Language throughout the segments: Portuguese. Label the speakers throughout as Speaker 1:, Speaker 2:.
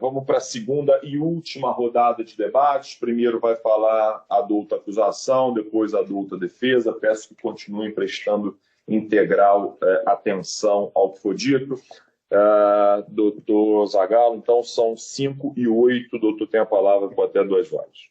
Speaker 1: Vamos para a segunda e última rodada de debates. Primeiro vai falar a adulta acusação, depois a adulta defesa. Peço que continuem prestando integral atenção ao que for dito. Doutor Zagalo, então são 5 e 8. Doutor tem a palavra por até 2 horas.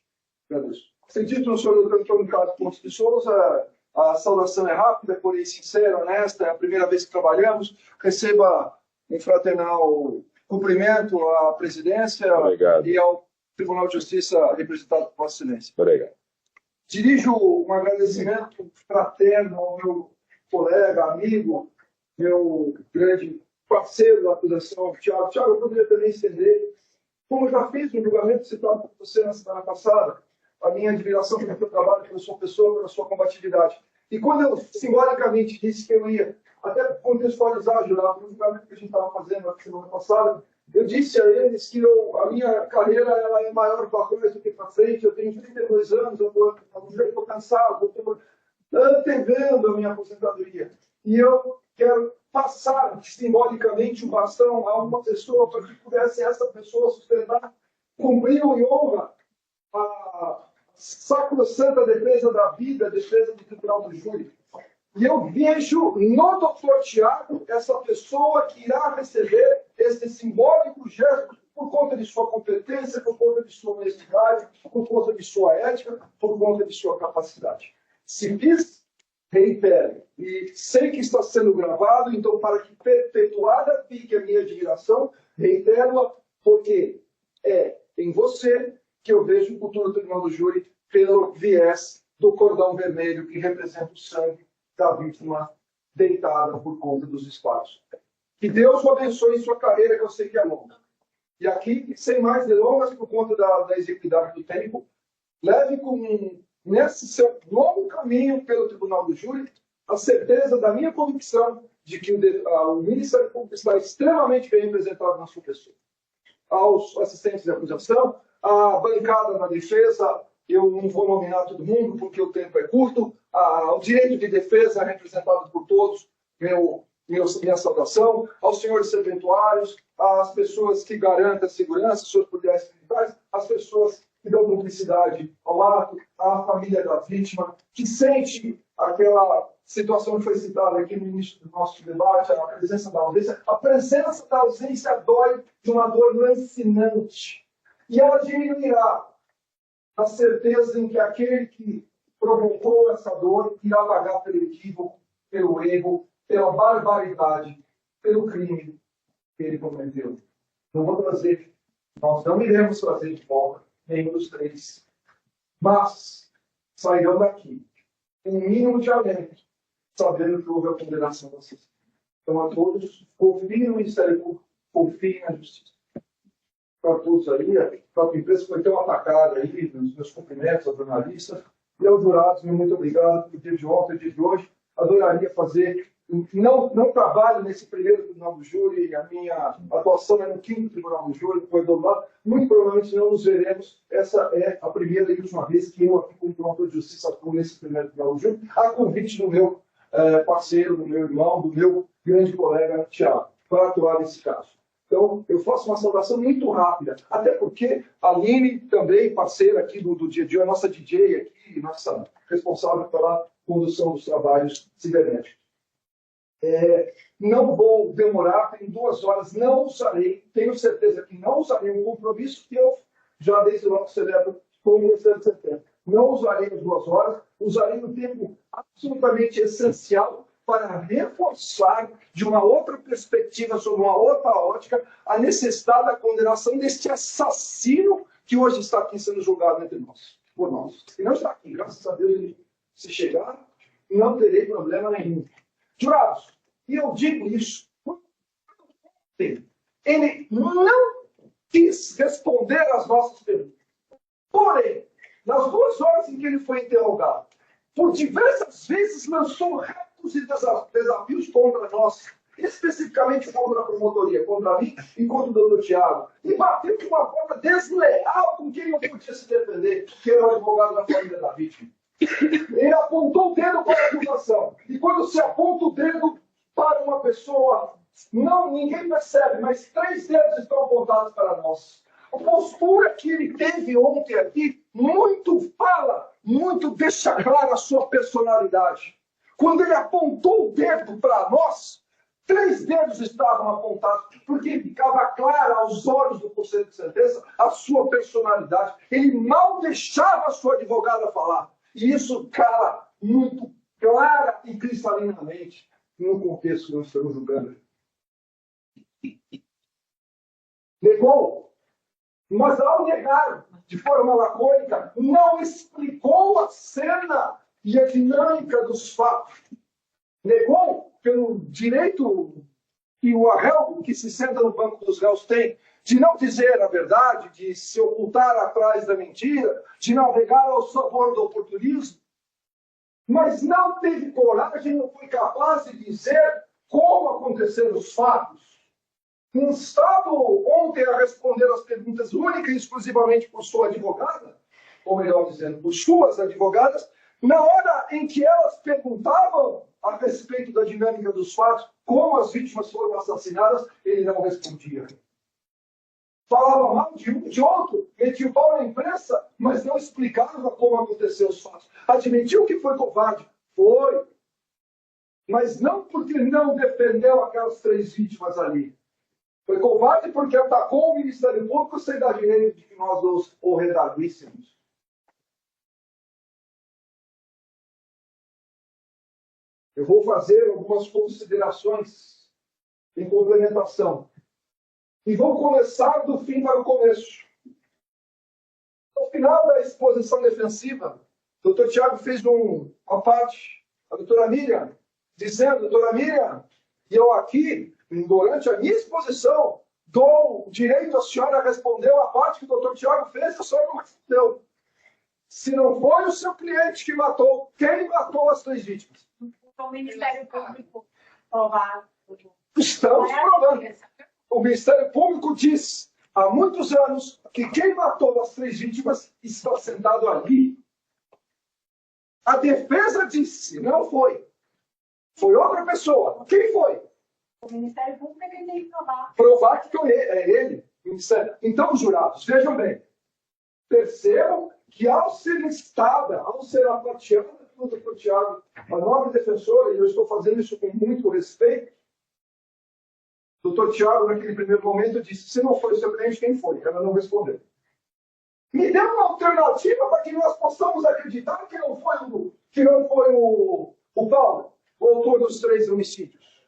Speaker 2: Acredito no senhor doutor Antônio Carlos Pontes de Souza. A saudação é rápida, porém sincera, honesta. É a primeira vez que trabalhamos. Receba um fraternal cumprimento à presidência.
Speaker 1: Obrigado.
Speaker 2: E ao Tribunal de Justiça representado por Vossa Excelência.
Speaker 1: Obrigado.
Speaker 2: Dirijo um agradecimento fraterno ao meu colega, amigo, meu grande parceiro da acusação, Tiago. Tiago, eu poderia também estender, como eu já fiz no julgamento citado por você na semana passada, a minha admiração pelo seu trabalho, pela sua pessoa, pela sua combatividade. E quando eu simbolicamente disse que eu ia até contextualizar, jurado, no julgamento que a gente estava fazendo na semana passada, eu disse a eles que a minha carreira ela é maior para trás do que para frente. Eu tenho 32 anos, eu estou cansado, eu estou antevendo a minha aposentadoria. E eu quero passar simbolicamente o bastão a uma pessoa para que pudesse essa pessoa sustentar, cumprir e honra a sacrossanta defesa da vida, a defesa do Tribunal do Júri. E eu vejo no doutor Tiago essa pessoa que irá receber esse simbólico gesto por conta de sua competência, por conta de sua honestidade, por conta de sua ética, por conta de sua capacidade. Se fiz, reitero. E sei que está sendo gravado, então, para que perpetuada fique a minha admiração, reitero-a, porque é em você que eu vejo o futuro Tribunal do Júri pelo viés do cordão vermelho que representa o sangue da vítima deitada por conta dos disparos. Que Deus o abençoe em sua carreira, que eu sei que é longa. E aqui, sem mais delongas, por conta da execuidade do tempo, leve nesse seu longo caminho pelo Tribunal do Júri a certeza da minha convicção de que o Ministério Público está extremamente bem representado na sua pessoa. Aos assistentes de acusação, a bancada na defesa, eu não vou nominar todo mundo porque o tempo é curto, o direito de defesa representado por todos, minha saudação, aos senhores serventuários, às pessoas que garantem a segurança, seus policiais militares, às pessoas que dão publicidade ao ato, à família da vítima, que sente aquela situação que foi citada aqui no início do nosso debate, a presença da ausência. A presença da ausência dói de uma dor lancinante. E ela diminuirá a certeza em que aquele que provocou essa dor irá pagar pelo equívoco, pelo erro, pela barbaridade, pelo crime que ele cometeu. Nós não iremos trazer de volta nenhum dos três, mas sairão daqui com um mínimo de alento, sabendo que houve a condenação da sociedade. Então, a todos, confiem no Ministério Público, confiem na Justiça. Para todos aí, a própria empresa foi tão atacada aí, nos meus cumprimentos aos jornalistas, e aos jurados, muito obrigado pelo dia de ontem, dia de hoje. Adoraria fazer, não trabalho nesse primeiro Tribunal do Júri, a minha atuação é no 5º Tribunal do Júri, foi do lado, muito provavelmente não nos veremos, essa é a primeira e última vez que eu aqui como promotor de justiça atuo nesse primeiro Tribunal do Júri, a convite do meu parceiro, do meu irmão, do meu grande colega Tiago, para atuar nesse caso. Então, eu faço uma saudação muito rápida, até porque a Aline, também parceira aqui do dia a dia, a nossa DJ aqui, nossa responsável pela condução dos trabalhos cibernéticos. Não vou demorar, tenho 2 horas, não usarei, tenho certeza que não usarei um compromisso que eu já desde logo celebro com o Ministério de Setembro. Não usarei as 2 horas, usarei um tempo absolutamente essencial para reforçar de uma outra perspectiva, sob uma outra ótica, a necessidade da condenação deste assassino que hoje está aqui sendo julgado entre nós, por nós. E não está aqui, graças a Deus, ele, se chegar, não terei problema nenhum. Jurados, e eu digo isso, ele não quis responder às nossas perguntas. Porém, nas 2 horas em que ele foi interrogado, por diversas vezes lançou retos e desafios contra nós, especificamente contra a promotoria, contra mim e contra o doutor Tiago, e bateu de uma forma desleal com quem não podia se defender, que era o advogado da família da vítima. Ele apontou o dedo para a acusação, e quando se aponta o dedo para uma pessoa Não, ninguém percebe, mas 3 dedos estão apontados para nós. A postura que ele teve ontem aqui muito deixa clara a sua personalidade. Quando ele apontou o dedo para nós, 3 dedos estavam apontados, porque ficava clara aos olhos do conselho de sentença a sua personalidade. Ele mal deixava a sua advogada falar. E isso cala muito clara e cristalinamente no contexto que nós estamos julgando. Negou, mas ao negar de forma lacônica, não explicou a cena e a dinâmica dos fatos. Negou pelo direito que o réu que se senta no banco dos réus tem de não dizer a verdade, de se ocultar atrás da mentira, de navegar ao favor do oportunismo, mas não teve coragem, não foi capaz de dizer como aconteceram os fatos. Instado ontem a responder as perguntas única e exclusivamente por sua advogada, ou melhor dizendo, por suas advogadas, na hora em que elas perguntavam a respeito da dinâmica dos fatos, como as vítimas foram assassinadas, ele não respondia. Falava mal de um, de outro, metia o pau na imprensa, mas não explicava como aconteceram os fatos. Admitiu que foi covarde? Foi. Mas não porque não defendeu aquelas 3 vítimas ali. Foi covarde porque atacou o Ministério Público sem dar direito de que nós o redarguíssemos. Eu vou fazer algumas considerações em complementação. E vou começar do fim para o começo. No final da exposição defensiva, o doutor Tiago fez uma parte, a doutora Miriam, dizendo, doutora Miriam, e eu aqui, durante a minha exposição, dou o direito à senhora responder a parte que o doutor Tiago fez, a senhora não respondeu. Se não foi o seu cliente que matou, quem matou as 3 vítimas?
Speaker 3: O Ministério Público provar.
Speaker 2: Estamos provando. O Ministério Público diz há muitos anos que quem matou as 3 vítimas está sentado ali. A defesa disse, não foi. Foi outra pessoa. Quem foi?
Speaker 3: O Ministério Público é quem tem que provar.
Speaker 2: Provar que é ele. Então, jurados, vejam bem. Percebam que ao ser listada, ao ser apateada pelo doutor Tiago, a nobre defensora, e eu estou fazendo isso com muito respeito, o doutor Tiago, naquele primeiro momento, disse, se não foi o seu cliente, quem foi? Ela não respondeu. Me dê uma alternativa para que nós possamos acreditar que não foi o Paulo, o autor dos 3 homicídios.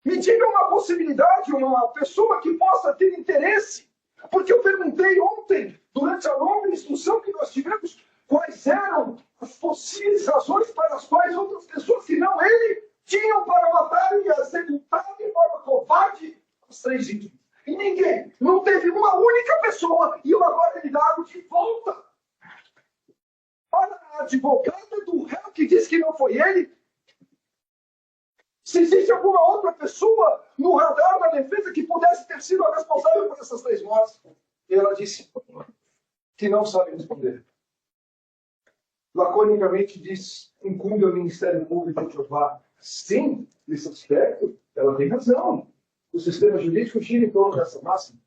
Speaker 2: Me diga uma possibilidade, uma pessoa que possa ter interesse. Porque eu perguntei ontem, durante a longa instrução que nós tivemos, quais eram as possíveis razões para as quais outras pessoas que não ele tinham para matar e executar de forma covarde as 3 vítimas. E ninguém, não teve uma única pessoa, e eu agora lhe dado de volta para a advogada do réu que diz que não foi ele. Se existe alguma outra pessoa no radar da defesa que pudesse ter sido a responsável por essas 3 mortes. E ela disse que não sabe responder. Laconicamente diz, incumbe ao Ministério Público provar. Sim, nesse aspecto, ela tem razão. O sistema jurídico gira em torno dessa máxima.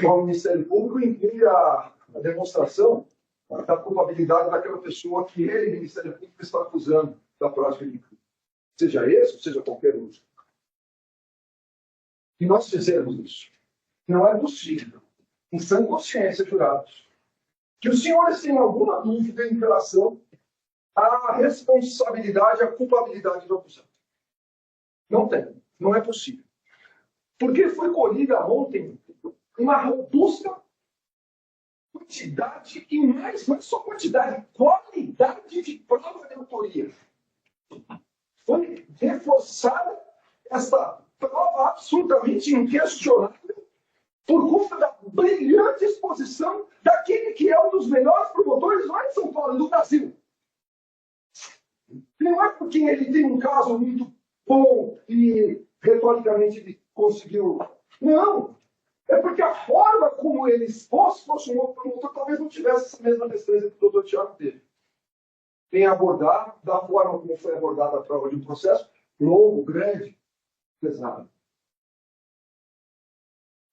Speaker 2: O Ministério Público inclui a demonstração da culpabilidade daquela pessoa que ele, o Ministério Público, está acusando da prática de crime. Seja esse, ou seja qualquer outro. E nós fizemos isso. Não é possível, em sã consciência, jurados, que os senhores tenham alguma dúvida em relação à responsabilidade, à culpabilidade do acusado. Não tem. Não é possível. Porque foi colhida ontem uma robusta quantidade, e mais, não é só quantidade, qualidade de prova de autoria. Foi reforçada essa prova absolutamente inquestionável por conta da brilhante exposição daquele que é um dos melhores promotores lá em São Paulo, do Brasil. Não é porque ele tem um caso muito bom e retoricamente ele conseguiu. Não! É porque a forma como ele expôs, fosse um outro promotor, talvez não tivesse essa mesma destreza que o doutor Tiago teve. Em abordar, da forma como foi abordada a prova de um processo longo, grande, pesado.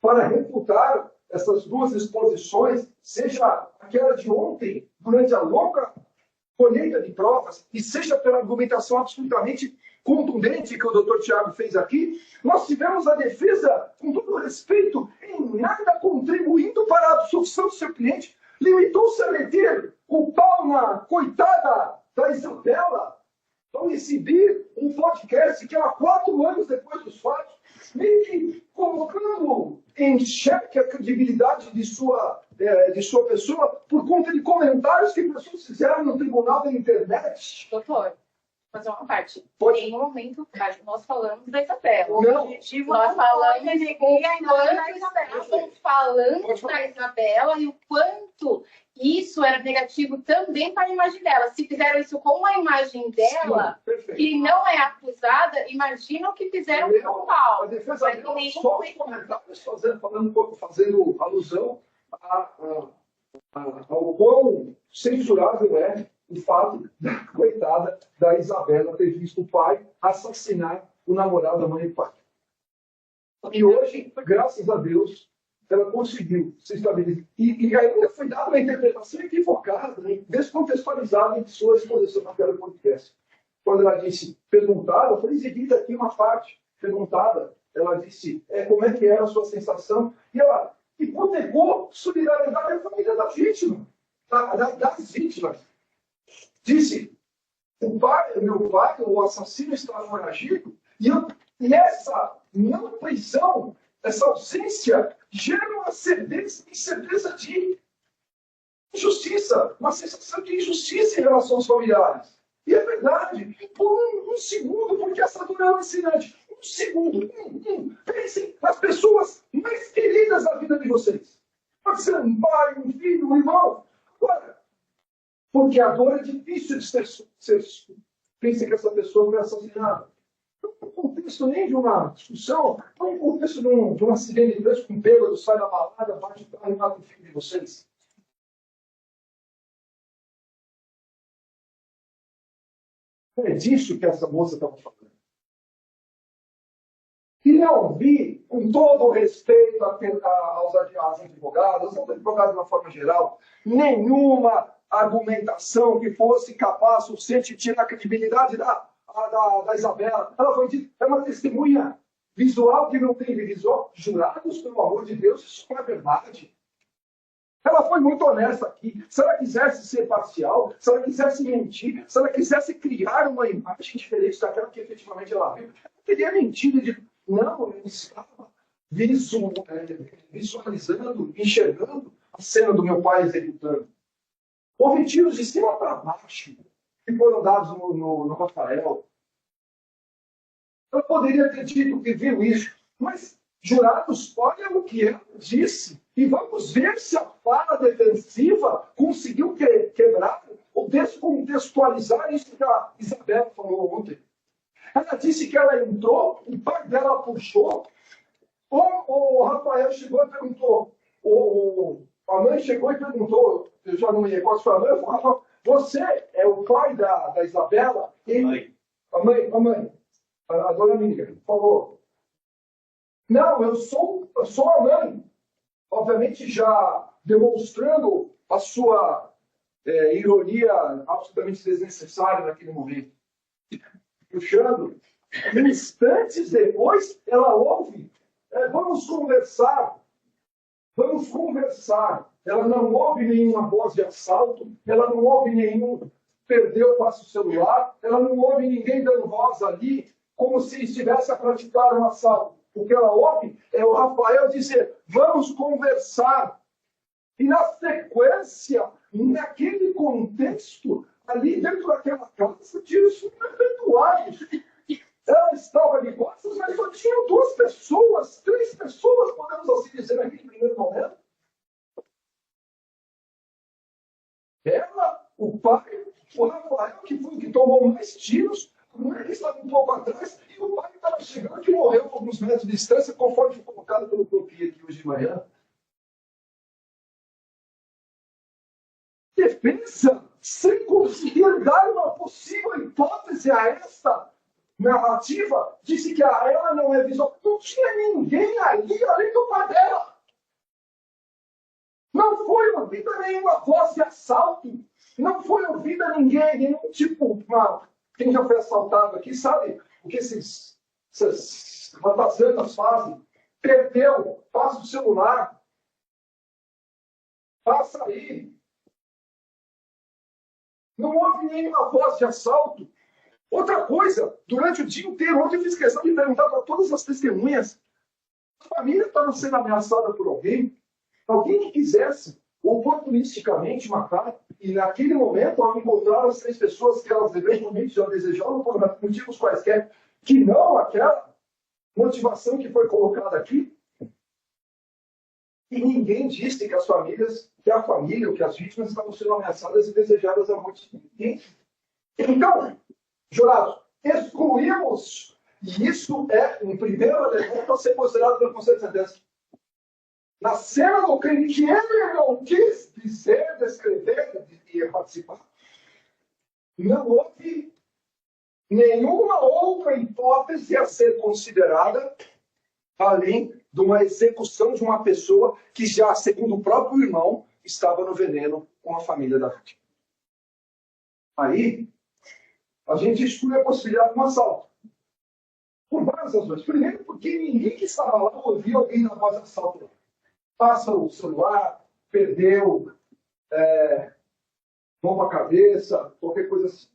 Speaker 2: para refutar essas duas exposições, seja aquela de ontem, durante a longa colheita de provas, e seja pela argumentação absolutamente contundente que o doutor Tiago fez aqui, nós tivemos a defesa, com todo respeito, em nada contribuindo para a absolvição do seu cliente, limitou-se a meter o pau na coitada da Isabela, ao exibir um podcast que era 4 anos depois dos fatos, meio que colocando em xeque a credibilidade de sua pessoa por conta de comentários que pessoas fizeram no tribunal da internet.
Speaker 3: Doutor, fazer uma parte.
Speaker 2: Pode.
Speaker 3: Em um momento, nós falamos da Isabela.
Speaker 2: Não.
Speaker 3: Nós falamos de estávamos falando da Isabela e o quanto isso era negativo também para a imagem dela. Se fizeram isso com a imagem dela,
Speaker 2: Sim,
Speaker 3: que não é acusada, imagina o que fizeram com o
Speaker 2: a
Speaker 3: Paulo.
Speaker 2: defesa dela, só os comentários fazendo alusão ao quão censurável é o fato da coitada da Isabela ter visto o pai assassinar o namorado da mãe e do pai. E hoje, graças a Deus, ela conseguiu se estabelecer. E ainda foi dada uma interpretação equivocada, descontextualizada em sua exposição naquela podcast. Quando ela disse, perguntada, foi exibida aqui uma parte, perguntada, ela disse como é que era a sua sensação, e ela hipotecou solidariedade à família da vítima, das vítimas. Disse, meu pai, o assassino, estava foragido, e essa não prisão, essa ausência, gera uma incerteza de injustiça, uma sensação de injustiça em relação aos familiares. E é verdade, por um segundo, porque essa dor é alucinante. Um segundo, pensem nas pessoas mais queridas da vida de vocês. Pode ser um pai, um filho, um irmão. Agora, porque a dor é difícil de ser. Pensem que essa pessoa foi assassinada. Não é um contexto nem de uma discussão, não é um contexto de um acidente de trânsito com bêbado, sai da balada, bate o carro e mata o filho de vocês. É disso que essa moça estava falando. E não vi, com todo o respeito aos advogados, aos advogados de uma forma geral, nenhuma argumentação que fosse capaz, suficiente, de tirar a credibilidade da Isabela. Ela foi dita, é uma testemunha visual que não tem visual. Jurados, pelo amor de Deus, isso não é verdade. Ela foi muito honesta aqui. Se ela quisesse ser parcial, se ela quisesse mentir, se ela quisesse criar uma imagem diferente daquela que efetivamente ela viu, ela teria mentido de... Não, eu estava visualizando, enxergando a cena do meu pai executando. Houve tiros de cima para baixo que foram dados no Rafael. Ela poderia ter dito que viu isso, mas jurados, olha o que ela disse. E vamos ver se a fala defensiva conseguiu quebrar ou descontextualizar isso que a Isabela falou ontem. Ela disse que ela entrou, o pai dela puxou, o Rafael chegou e perguntou, a mãe chegou e perguntou, eu já não me recordo se foi a mãe, eu falei, você é o pai da Isabela? A mãe, a dona Miriam, por favor. Não, eu sou a mãe. Obviamente já demonstrando a sua ironia absolutamente desnecessária naquele momento. Puxando. Instantes depois, ela ouve. Vamos conversar. Vamos conversar. Ela não ouve nenhuma voz de assalto. Ela não ouve nenhum perdeu, passa o celular. Ela não ouve ninguém dando voz ali, como se estivesse a praticar um assalto. O que ela ouve é o Rafael dizer, vamos conversar. E na sequência, naquele contexto, ali dentro daquela casa, tiros foram efetuados. Ela estava de costas, mas só tinham 2 pessoas, 3 pessoas, podemos assim dizer, naquele primeiro momento. Ela, o pai, o Rafael, que foi o que tomou mais tiros, a mãe estava um pouco atrás, e o pai estava chegando, que morreu a alguns metros de distância, conforme foi colocado pelo Clopi aqui hoje de manhã. Defesa, sem conseguir dar uma possível hipótese a esta narrativa disse que ela não é visual. Não tinha ninguém ali além do pai dela. Não foi ouvida nenhuma voz de assalto. Não foi ouvida ninguém, nenhum tipo. Quem já foi assaltado aqui sabe o que essas ratazanas fazem. Perdeu, passa o celular. Passa aí. Não houve nenhuma voz de assalto. Outra coisa, durante o dia inteiro, ontem eu fiz questão de perguntar para todas as testemunhas: a família estava sendo ameaçada por alguém? Alguém que quisesse oportunisticamente matar, e naquele momento, ao encontrar as 3 pessoas que elas eventualmente já desejavam por motivos quaisquer, que não aquela motivação que foi colocada aqui, e ninguém disse que as famílias, que a família, ou que as vítimas estavam sendo ameaçadas e desejadas a morte de ninguém. Então, jurados, excluímos, e isso é um primeiro elemento a ser considerado pelo Conselho de Sentença. Na cena do crime que ele não quis dizer, descrever e participar, não houve nenhuma outra hipótese a ser considerada além de uma execução de uma pessoa que já, segundo o próprio irmão, estava no veneno com a família da vítima. Aí, a gente exclui a possibilidade de um assalto. Por várias razões. Primeiro, porque ninguém que estava lá ouvia alguém na voz de assalto. Passa o celular, perdeu, mão para a cabeça, qualquer coisa assim.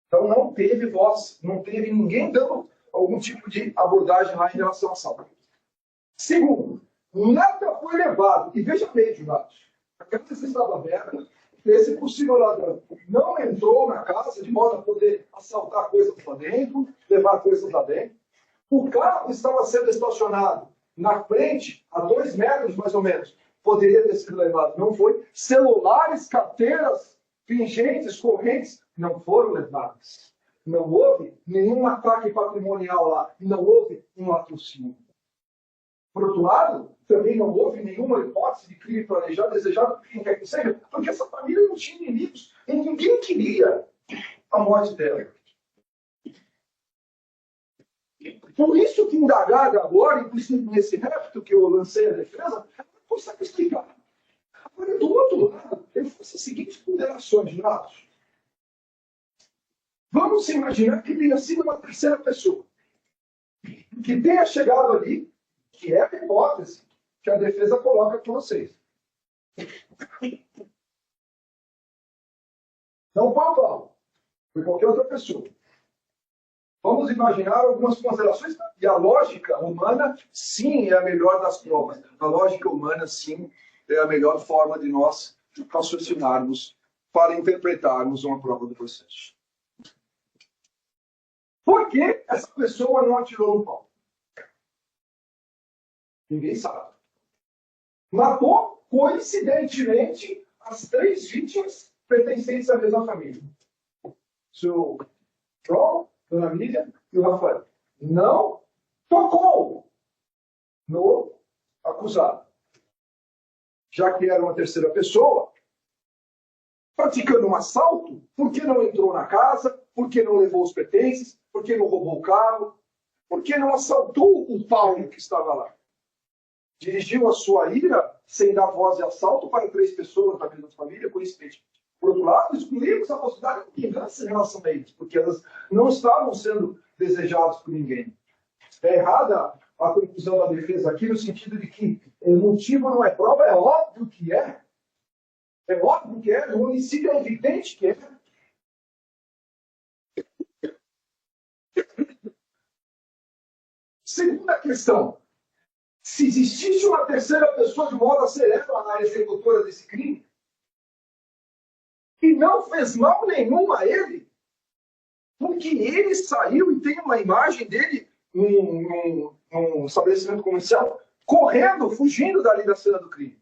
Speaker 2: Então não teve voz, não teve ninguém dando algum tipo de abordagem lá em relação ao assalto. Segundo, nada foi levado. E veja bem, jurados, a casa estava aberta, esse possível ladrão não entrou na casa de modo a poder assaltar coisas lá dentro, levar coisas lá dentro. O carro estava sendo estacionado na frente, a 2 metros mais ou menos. Poderia ter sido levado, não foi. Celulares, carteiras, pingentes, correntes, não foram levados. Não houve nenhum ataque patrimonial lá. Não houve um latrocínio. Por outro lado, também não houve nenhuma hipótese de crime planejado, desejado, por quem quer que seja, porque essa família não tinha inimigos. E ninguém queria a morte dela. Por isso que indagada agora, inclusive nesse repto que eu lancei a defesa, ela consegue explicar. Agora, do outro lado, eu faço as seguintes ponderações, jurados. Vamos imaginar que tenha sido uma terceira pessoa que tenha chegado ali, que é a hipótese que a defesa coloca com vocês. Não foi o Paulo, foi qualquer outra pessoa. Vamos imaginar algumas considerações, e a lógica humana, sim, é a melhor das provas. A lógica humana, sim, é a melhor forma de nós raciocinarmos para interpretarmos uma prova do processo. Por que essa pessoa não atirou no Paulo? Ninguém sabe. Matou, coincidentemente, as 3 vítimas pertencentes à mesma família. Seu João, Dona Miriam e o Rafael. Não tocou no acusado. Já que era uma terceira pessoa, praticando um assalto, por que não entrou na casa? Por que não levou os pertences? Por que não roubou o carro? Por que não assaltou o Paulo que estava lá? Dirigiu a sua ira sem dar voz de assalto para 3 pessoas da mesma família, coincidentemente. Por outro lado, excluímos a possibilidade de vingança em relação a eles, porque elas não estavam sendo desejadas por ninguém. É errada a conclusão da defesa aqui, no sentido de que o motivo não é prova, é óbvio que é. É óbvio que é, o homicídio é evidente que é. Segunda questão. Se existisse uma terceira pessoa de modo a ser ela na executora desse crime, e não fez mal nenhum a ele, porque ele saiu e tem uma imagem dele num estabelecimento comercial, correndo, fugindo dali da cena do crime.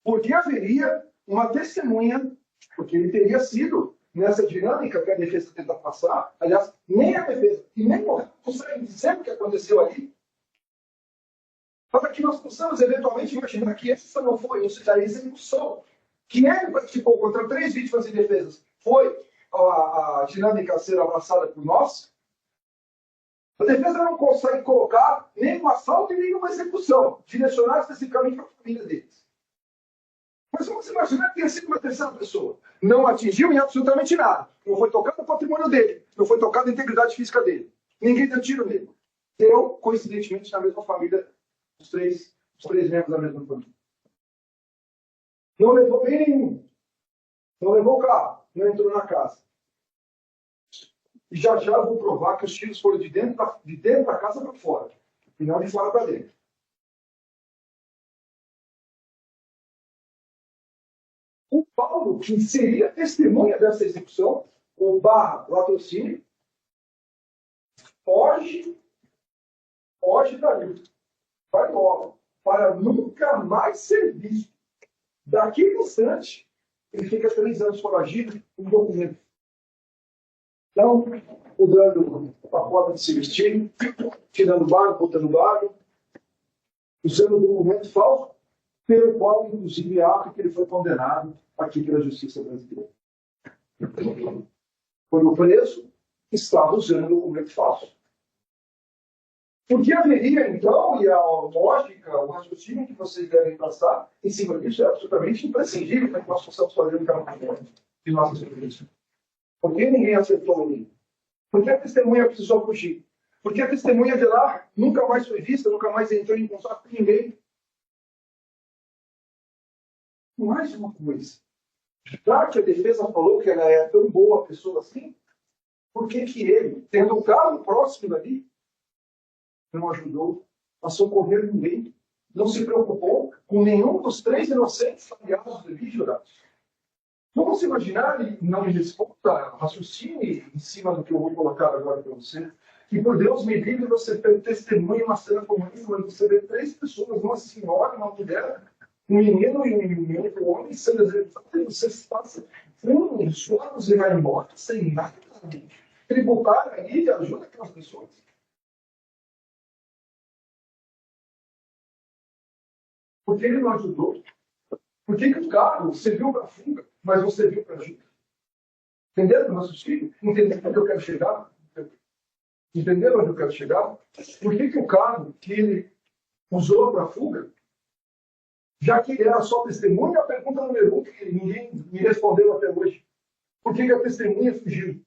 Speaker 2: Porque haveria uma testemunha, porque ele teria sido, nessa dinâmica que a defesa tenta passar, aliás, nem a defesa e nem o conseguem dizer o que aconteceu ali, para que nós possamos eventualmente imaginar que essa não foi, ou seja, a execução que ele praticou contra 3 vítimas indefesas foi a dinâmica a ser abraçada por nós, a defesa não consegue colocar nem um assalto e nem uma execução, direcionar especificamente para a família deles. Mas vamos imaginar que tenha sido uma terceira pessoa. Não atingiu em absolutamente nada. Não foi tocado o patrimônio dele. Não foi tocada a integridade física dele. Ninguém deu tiro nele. Deu, coincidentemente, na mesma família, os três membros da mesma família. Não levou bem nenhum. Não levou o carro. Não entrou na casa. E já vou provar que os tiros foram de dentro da casa para fora. E não de fora para dentro. O Paulo, que seria testemunha dessa execução, ou barra latrocínio, foge dali. Vai logo. Para nunca mais ser visto. Daquele instante, ele fica 3 anos foragido com um documento. Então, mudando a forma de se vestir, tirando barro, botando barro, usando um documento falso, pelo qual, inclusive, ato que ele foi condenado aqui pela justiça brasileira. Quando preso, estava usando um documento falso. Porque haveria, então, e a lógica, o raciocínio que vocês devem passar em cima disso é absolutamente imprescindível para que nós possamos fazer um trabalho de nossa segurança. Por que ninguém acertou ele? Por que a testemunha precisou fugir? Por que a testemunha de lá nunca mais foi vista, nunca mais entrou em contato com ninguém? Mais uma coisa. Já que a defesa falou que ela é tão boa pessoa assim, por que ele, tendo um carro próximo dali, não ajudou a socorrer ninguém? Não se preocupou com nenhum dos 3 inocentes aliados ali, jurados? Vamos imaginar, e não me responda, raciocine em cima do que eu vou colocar agora para você, que por Deus me livre você ter testemunha uma cena como essa, mas você vê 3 pessoas, uma senhora, uma mulher, um menino e um homem sendo executados, e você passa uns anos e vai embora sem nada tributar ali e ajuda aquelas pessoas. Por que ele não ajudou? Por que o carro serviu para fuga, mas não serviu para ajuda? Entenderam o raciocínio? Entenderam onde eu quero chegar? Entenderam onde eu quero chegar? Por que o carro que ele usou para fuga, já que ele era só testemunha, a pergunta número 1, que ninguém me respondeu até hoje. Por que a testemunha fugiu?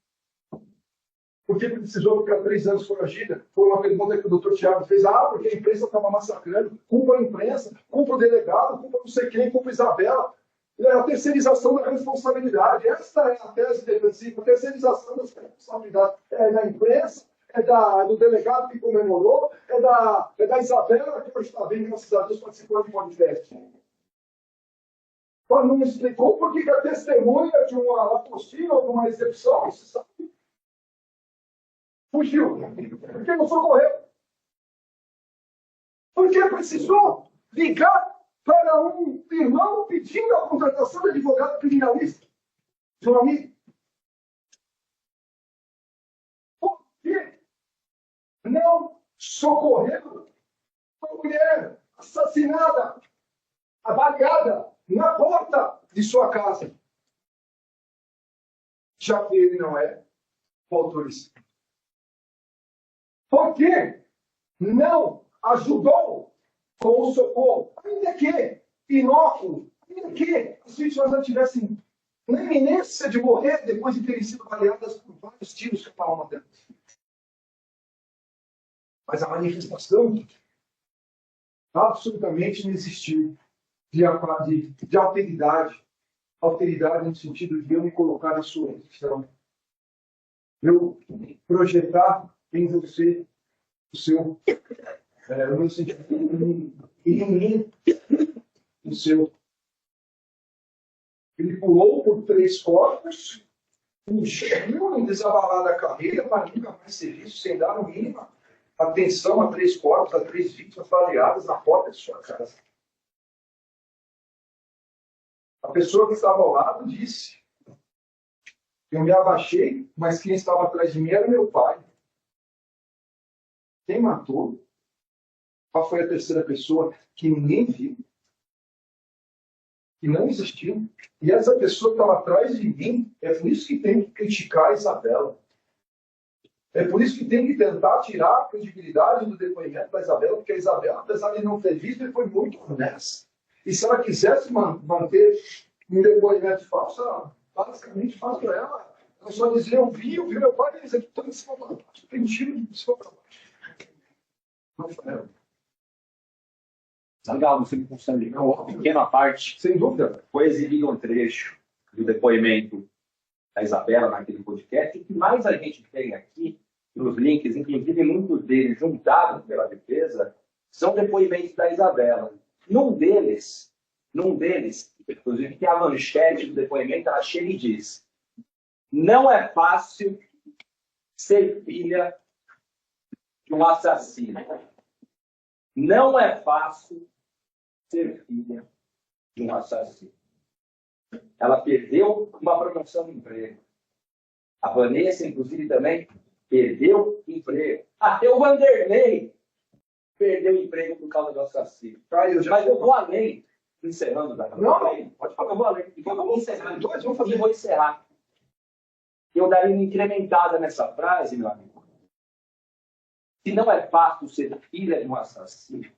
Speaker 2: Por que precisou ficar 3 anos foragida? Foi uma pergunta que o doutor Tiago fez. Porque a imprensa estava massacrando. Culpa a imprensa, culpa o delegado, culpa não sei quem, culpa a Isabela. É a terceirização da responsabilidade. Essa é a tese defensiva. A terceirização da responsabilidade é da imprensa, do delegado que comemorou, é da Isabela, que hoje está bem, graças a Deus, participando de podcast. Mas não me explicou por que a testemunha de uma latrocínio ou de uma execução, você sabe? Fugiu. Por que não socorreu? Porque precisou ligar para um irmão pedindo a contratação de advogado criminalista. De um amigo. Por que não socorreu uma mulher assassinada, avaliada na porta de sua casa? Já que ele não é o autorista. Por que não ajudou com o socorro? Ainda que inóculo, ainda que as vítimas não tivessem na iminência de morrer depois de terem sido baleadas por vários tiros que estavam delas. Mas a manifestação absolutamente não existiu de alteridade. Alteridade no sentido de eu me colocar na sua posição. Eu projetar em você o seu, no meu sentido, em mim, o seu. Ele pulou por 3 corpos, fugiu em desabalada carreira para nunca mais ser visto, sem dar a mínima atenção a 3 corpos, a 3 vítimas baleadas na porta de sua casa. A pessoa que estava ao lado disse: eu me abaixei, mas quem estava atrás de mim era meu pai. Quem matou? Qual foi a terceira pessoa que ninguém viu? que não existiu. E essa pessoa que estava atrás de mim, é por isso que tem que criticar a Isabela. É por isso que tem que tentar tirar a credibilidade do depoimento da Isabela, porque a Isabela, apesar de não ter visto, ele foi muito honesta. E se ela quisesse manter um depoimento falso, ela basicamente faz para ela. Ela só dizia, eu vi meu pai executando esse para baixo. Tem tiro de cima para baixo. Não foi ela.
Speaker 4: Legal, você me consegue. Uma pequena parte.
Speaker 2: Sem dúvida.
Speaker 4: Foi exibido um trecho do depoimento da Isabela naquele podcast. O que mais a gente tem aqui, nos links, inclusive muitos deles juntados pela defesa, são depoimentos da Isabela. Num deles, inclusive tem a manchete do depoimento, ela chega e diz: não é fácil ser filha de um assassino. Não é fácil ser filha de um assassino. Ela perdeu uma promoção de emprego. A Vanessa, inclusive, também perdeu emprego. Até o Vanderlei perdeu emprego por causa do assassino. Mas eu vou além, encerrando.
Speaker 2: Não,
Speaker 4: pode falar, eu vou além. Vou encerrar. Eu daria uma incrementada nessa frase, meu amigo. Se não é fácil ser filha de um assassino,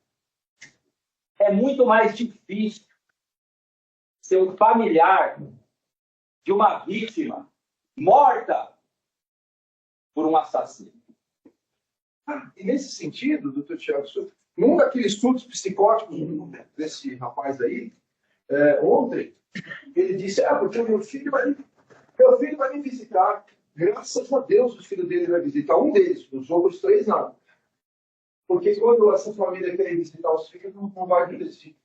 Speaker 4: é muito mais difícil ser um familiar de uma vítima morta por um assassino.
Speaker 2: E nesse sentido, doutor Tiago, num daqueles estudos psicóticos desse rapaz aí, ontem, ele disse, porque meu filho vai me visitar. Graças a Deus o filho dele vai visitar. Um deles, os outros 3 não. Porque quando essa família quer visitar os filhos, não vai acontecer.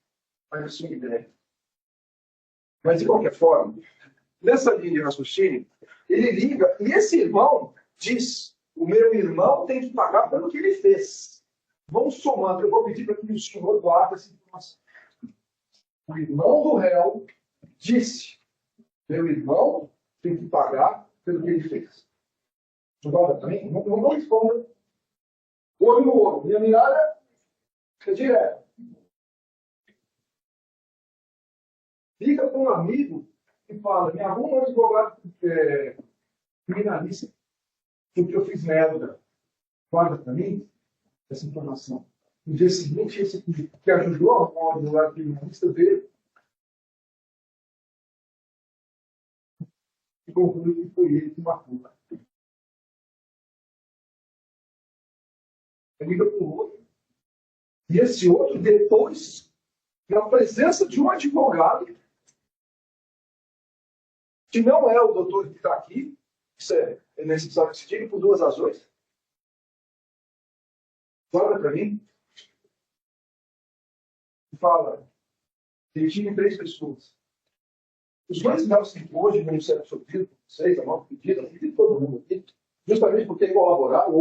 Speaker 2: Vai assumir ideia. Mas, de qualquer forma, nessa linha de raciocínio, ele liga, e esse irmão diz, o meu irmão tem que pagar pelo que ele fez. Vamos somando, eu vou pedir para que o senhor guarde essa informação. O irmão do réu disse, meu irmão tem que pagar pelo que ele fez. Concorda também? Não responda. Olho no olho. Minha mirada é direta. Liga com um amigo e fala, me arruma um advogado criminalista, porque eu fiz merda. Guarda para mim essa informação. No dia seguinte, esse que ajudou a arrumar um advogado criminalista veio e concluiu que foi ele que matou. Liga para o outro. E esse outro, depois, na presença de um advogado, que não é o doutor que está aqui, isso é necessário que se diga por 2 razões. Olha para mim. E fala, detine 3 pessoas. Os dois casos que hoje não serão sofridos por vocês, a nova pedida, de todo mundo aqui, justamente porque colaboraram,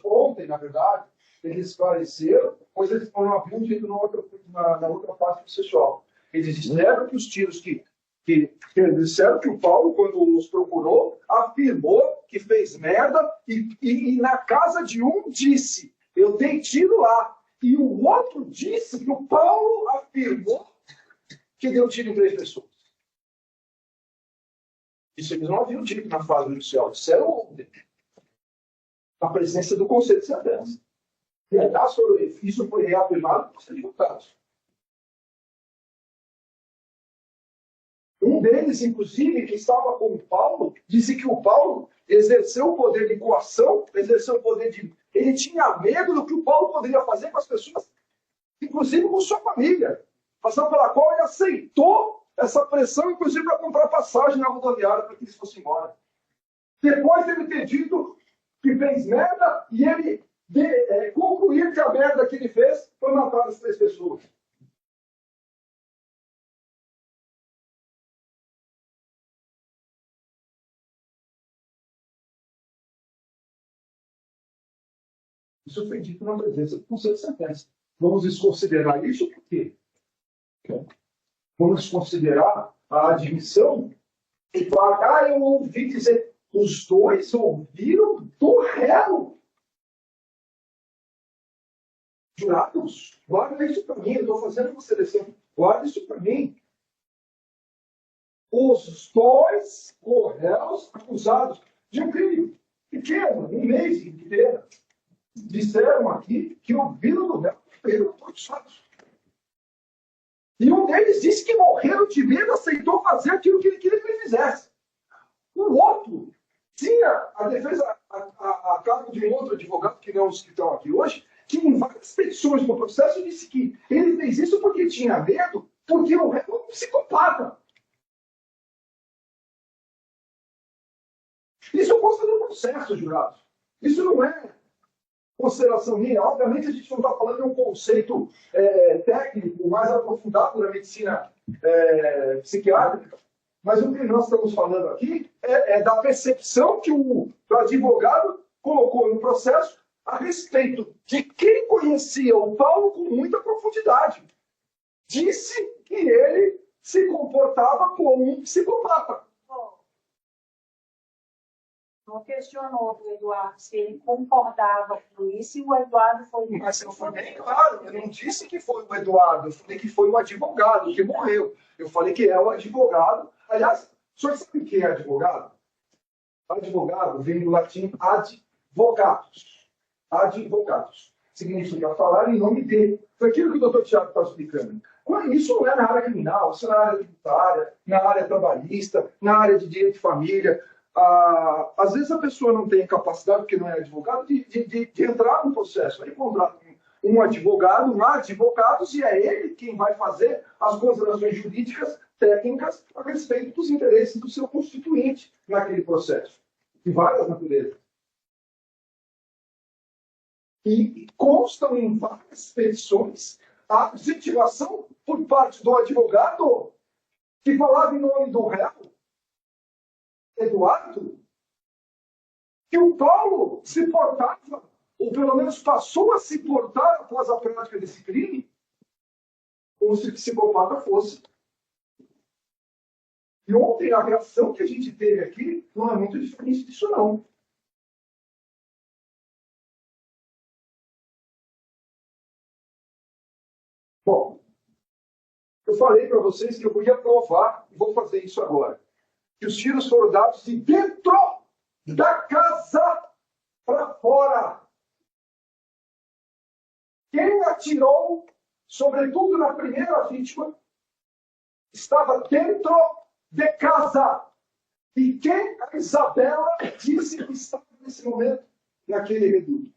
Speaker 2: ontem, na verdade, eles esclareceram, pois eles não haviam dito na outra parte processual. Eles disseram que os tiros disseram que o Paulo, quando os procurou, afirmou que fez merda e na casa de um disse, eu dei tiro lá. E o outro disse que o Paulo afirmou que deu tiro em 3 pessoas. Isso eles não haviam dito na fase judicial, disseram ontem. A presença do Conselho de Sentença. E aliás, isso foi reafirmado por ser advogados. Um deles, inclusive, que estava com o Paulo, disse que o Paulo exerceu o poder de coação, exerceu o poder de... Ele tinha medo do que o Paulo poderia fazer com as pessoas, inclusive com sua família, razão pela qual ele aceitou essa pressão, inclusive para comprar passagem na rodoviária para que eles fossem embora. Depois ele ter dito que fez merda e ele concluir que a merda que ele fez foi matar as 3 pessoas. Isso foi dito na presença do Conselho de Sentença. Vamos desconsiderar isso por quê? Vamos considerar a admissão e falar, eu ouvi dizer, os dois ouviram do réu. Jurados, guarda isso para mim, eu estou fazendo uma seleção, guarda isso para mim. os dois réus acusados de um crime pequeno, um mês inteiro, disseram aqui que o vírus do réu foram processados. E um deles disse que morreram de medo, aceitou fazer aquilo que ele queria que ele fizesse. O outro tinha a defesa, a cargo de um outro advogado, que não os que estão aqui hoje, que em várias petições no processo disse que ele fez isso porque tinha medo, porque o réu é um psicopata. Isso consta do processo, jurados. Isso não é consideração minha. Obviamente, a gente não está falando de um conceito técnico mais aprofundado da medicina psiquiátrica, mas o que nós estamos falando aqui é da percepção que o advogado colocou no processo a respeito de quem conhecia o Paulo com muita profundidade. Disse que ele se comportava como um psicopata.
Speaker 5: Não questionou o Eduardo se ele concordava com isso e o Eduardo foi...
Speaker 2: Mas eu falei, claro, eu não disse que foi o Eduardo, eu falei que foi o advogado que morreu. Eu falei que é o advogado. Aliás, o senhor sabe o que é advogado? Advogado vem do latim advocatus. Advocatus. Significa falar em nome de. Foi aquilo que o doutor Tiago está explicando. Isso não é na área criminal, isso é na área tributária, na área trabalhista, na área de direito de família. Às vezes a pessoa não tem capacidade, porque não é advogado, de entrar no processo. Aí contrata um advogado, um advogados, e é ele quem vai fazer as considerações jurídicas, técnicas, a respeito dos interesses do seu constituinte naquele processo. De várias naturezas. E constam em várias petições a legitimação por parte do advogado que falava em nome do réu, Eduardo, que o Paulo se portava, ou pelo menos passou a se portar após a prática desse crime, como se psicopata fosse. E ontem a reação que a gente teve aqui não é muito diferente disso, não. Bom, eu falei para vocês que eu ia provar, e vou fazer isso agora, que os tiros foram dados de dentro da casa para fora. Quem atirou, sobretudo na primeira vítima, estava dentro de casa. E quem a Isabela disse que estava nesse momento, naquele reduto.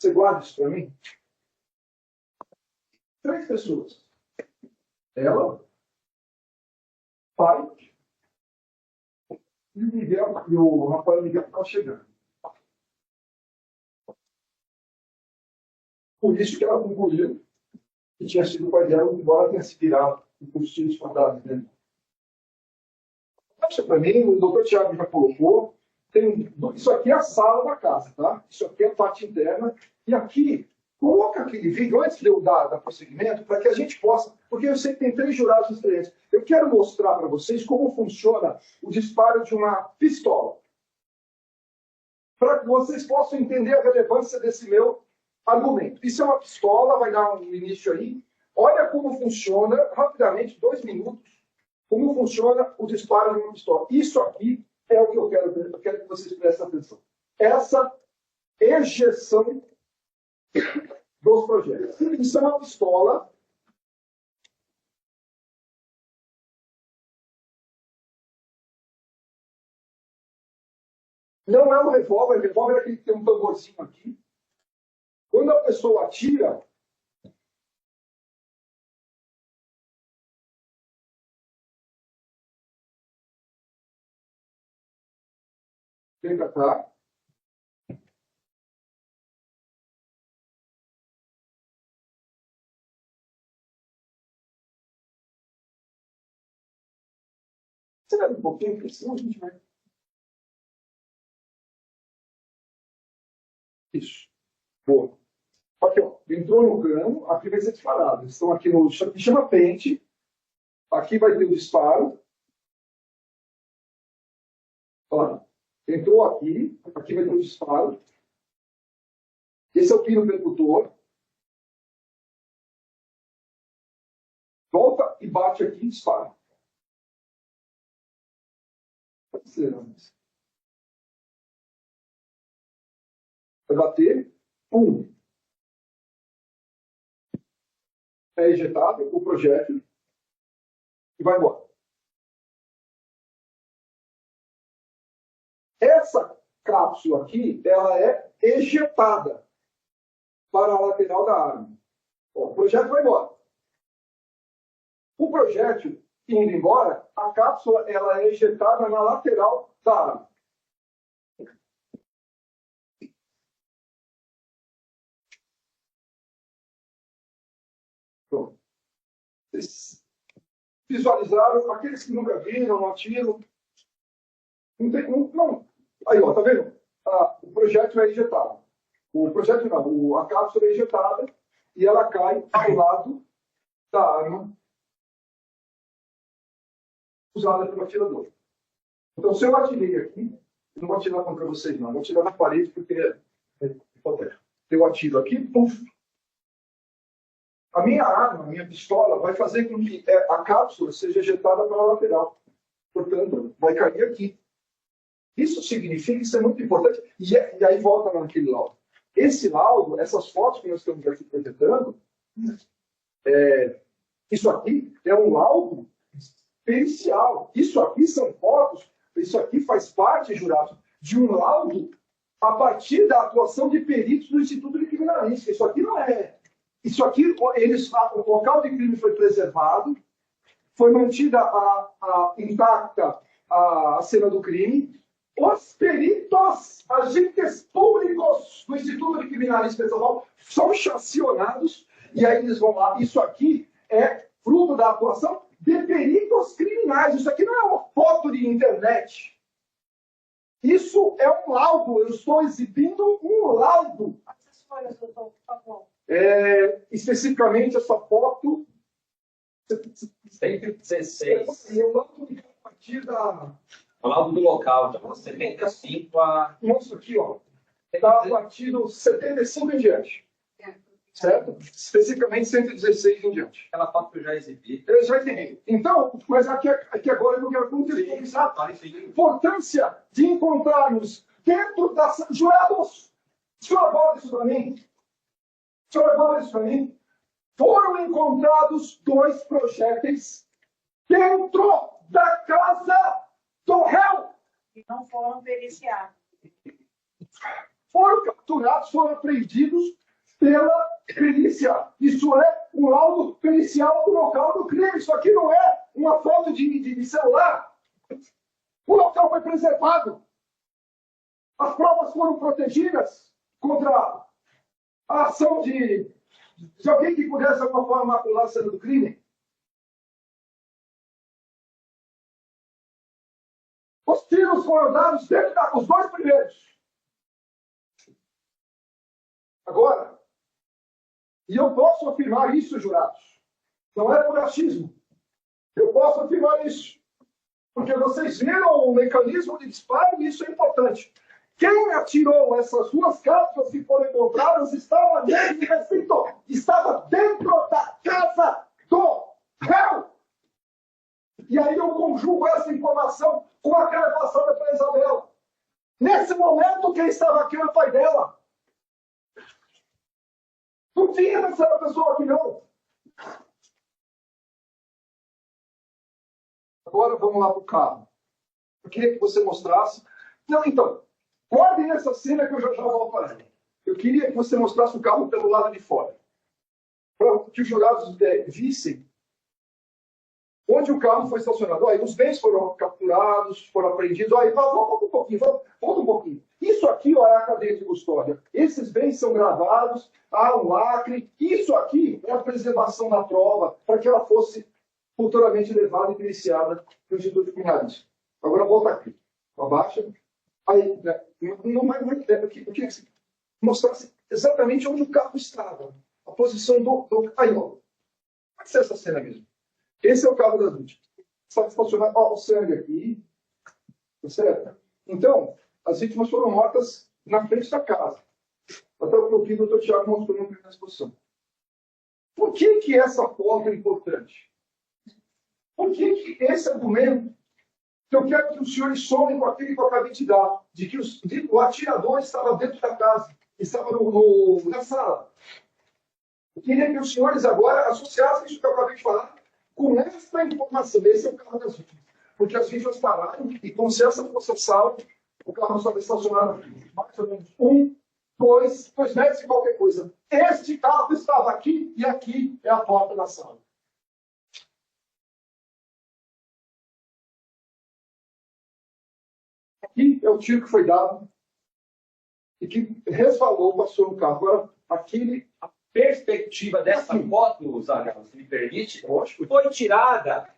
Speaker 2: Você guarda isso para mim? 3 pessoas. Ela, pai, e o Miguel, e o Rafael Miguel estava chegando. Por isso que ela concluiu que tinha sido o pai dela, embora tenha se virado com os tiros fantasmas dele. Isso para mim, o doutor Tiago já colocou. Isso aqui é a sala da casa, tá? Isso aqui é a parte interna. E aqui, coloca aquele vídeo antes de eu dar prosseguimento, para que a gente possa, porque eu sei que tem 3 jurados experientes. Eu quero mostrar para vocês como funciona o disparo de uma pistola. Para que vocês possam entender a relevância desse meu argumento. Isso é uma pistola, vai dar um início aí. Olha como funciona, rapidamente, 2 minutos, como funciona o disparo de uma pistola. Isso aqui é o que eu quero que vocês prestem atenção. Essa ejeção dos projetos. Isso é uma pistola. Não é um revólver. O revólver é aquele que tem um tamborzinho aqui. Quando a pessoa atira, vem para cá. Espera um pouquinho, porque senão a gente vai... Isso. Boa. Aqui, ó. Entrou no cano, aqui vai ser disparado. Eles estão aqui no... chama pente. Aqui vai ter o disparo. Ó. Entrou aqui. Aqui vai ter o disparo. Esse é o pino percutor. Volta e bate aqui e dispara. Vai bater, pum. É ejetado o projétil e vai embora. Essa cápsula aqui, ela é ejetada para a lateral da arma. Bom, o projétil vai embora. O projétil indo embora, a cápsula ela é ejetada na lateral da arma. Pronto. Vocês visualizaram? Aqueles que nunca viram, não atiram. Não tem, não. Aí, ó, tá vendo? O projétil é ejetado. O projétil não, a cápsula é ejetada e ela cai ao lado da arma usada pelo atirador. Então, se eu atirei aqui, eu não vou atirar contra vocês, não. Eu vou atirar na parede porque eu atiro aqui, puf. A minha arma, a minha pistola, vai fazer com que a cápsula seja ejetada para a lateral. Portanto, vai cair aqui. Isso significa, isso é muito importante. E aí volta naquele laudo. Esse laudo, essas fotos que nós estamos aqui projetando, isso aqui é um laudo pericial. Isso aqui são fotos, isso aqui faz parte, jurado, de um laudo a partir da atuação de peritos do Instituto de Criminalística. Isso aqui não é... Isso aqui, o local de crime foi preservado, foi mantida intacta a cena do crime. Os peritos, agentes públicos do Instituto de Criminalística Estadual são chacionados e aí eles vão lá. Isso aqui é fruto da atuação de peritos criminais. Isso aqui não é uma foto de internet. Isso é um laudo. Eu estou exibindo um laudo.
Speaker 5: Quantas folhas, doutor, por favor?
Speaker 2: Especificamente essa foto
Speaker 4: 116.
Speaker 2: e eu laudo de a partir da...
Speaker 4: O laudo do local, então, 75 a...
Speaker 2: Nossa, aqui, ó. Está a partir do 75 em diante. Certo? Especificamente 116 em diante.
Speaker 4: Aquela foto que eu já exibi.
Speaker 2: Eu já entendi. Então, mas aqui agora eu não quero contextualizar a importância de encontrarmos dentro das... Jurados, o senhor aborda isso para mim? O senhor aborda isso para mim? Foram encontrados 2 projéteis dentro da casa do réu.
Speaker 5: E não foram periciados.
Speaker 2: Foram capturados, foram apreendidos pela perícia. Isso é um laudo pericial do local do crime. Isso aqui não é uma foto de celular. O local foi preservado. As provas foram protegidas contra a ação de alguém que pudesse, de alguma forma, macular a cena do crime. Os tiros foram dados dentro os 2 primeiros. Agora, e eu posso afirmar isso, jurados, não é por achismo. Eu posso afirmar isso, porque vocês viram o mecanismo de disparo e isso é importante. Quem atirou essas 2 cápsulas que foram encontradas estava dentro, repito, estava dentro da casa do réu. E aí eu conjugo essa informação com aquela passada para a Isabela. Nesse momento, quem estava aqui era o pai dela. Não tinha terceira pessoa aqui, não. Agora vamos lá para o carro. Eu queria que você mostrasse. Não, então, guardem essa cena que eu já vou para ela. Eu queria que você mostrasse o carro pelo lado de fora. Para que os jurados vissem onde o carro foi estacionado. Aí, os bens foram capturados, foram apreendidos. Aí, volta um pouquinho, volta um pouquinho. Isso aqui ó, é a cadeia de custódia. Esses bens são gravados, há um lacre. Isso aqui é a preservação da prova para que ela fosse futuramente levada e periciada no Instituto de Criminalística. Agora volta aqui. Abaixa. Aí, né, eu queria que você mostrasse exatamente onde o carro estava. A posição do... Aí, ó. Pode ser essa cena mesmo. Esse é o carro das vítimas. Está estacionado, ó, o sangue aqui. Tá certo? Então, as vítimas foram mortas na frente da casa. Até o que o Dr. Tiago mostrou na primeira exposição. Por que essa foto é importante? Por que esse argumento que eu quero que os senhores somem com aquele que eu acabei de dar, de que o atirador estava dentro da casa, estava na sala? Eu queria que os senhores agora associassem isso que eu acabei de falar com esta informação. Esse é o carro das vítimas. Porque as vítimas pararam e, como se essa fosse a sala, o carro estava estacionado mais ou menos 2 metros e qualquer coisa. Este carro estava aqui e aqui é a porta da sala. Aqui é o tiro que foi dado e que resvalou, passou no carro. Agora, aquele...
Speaker 4: A perspectiva dessa foto, Zagal, se me permite, foi tirada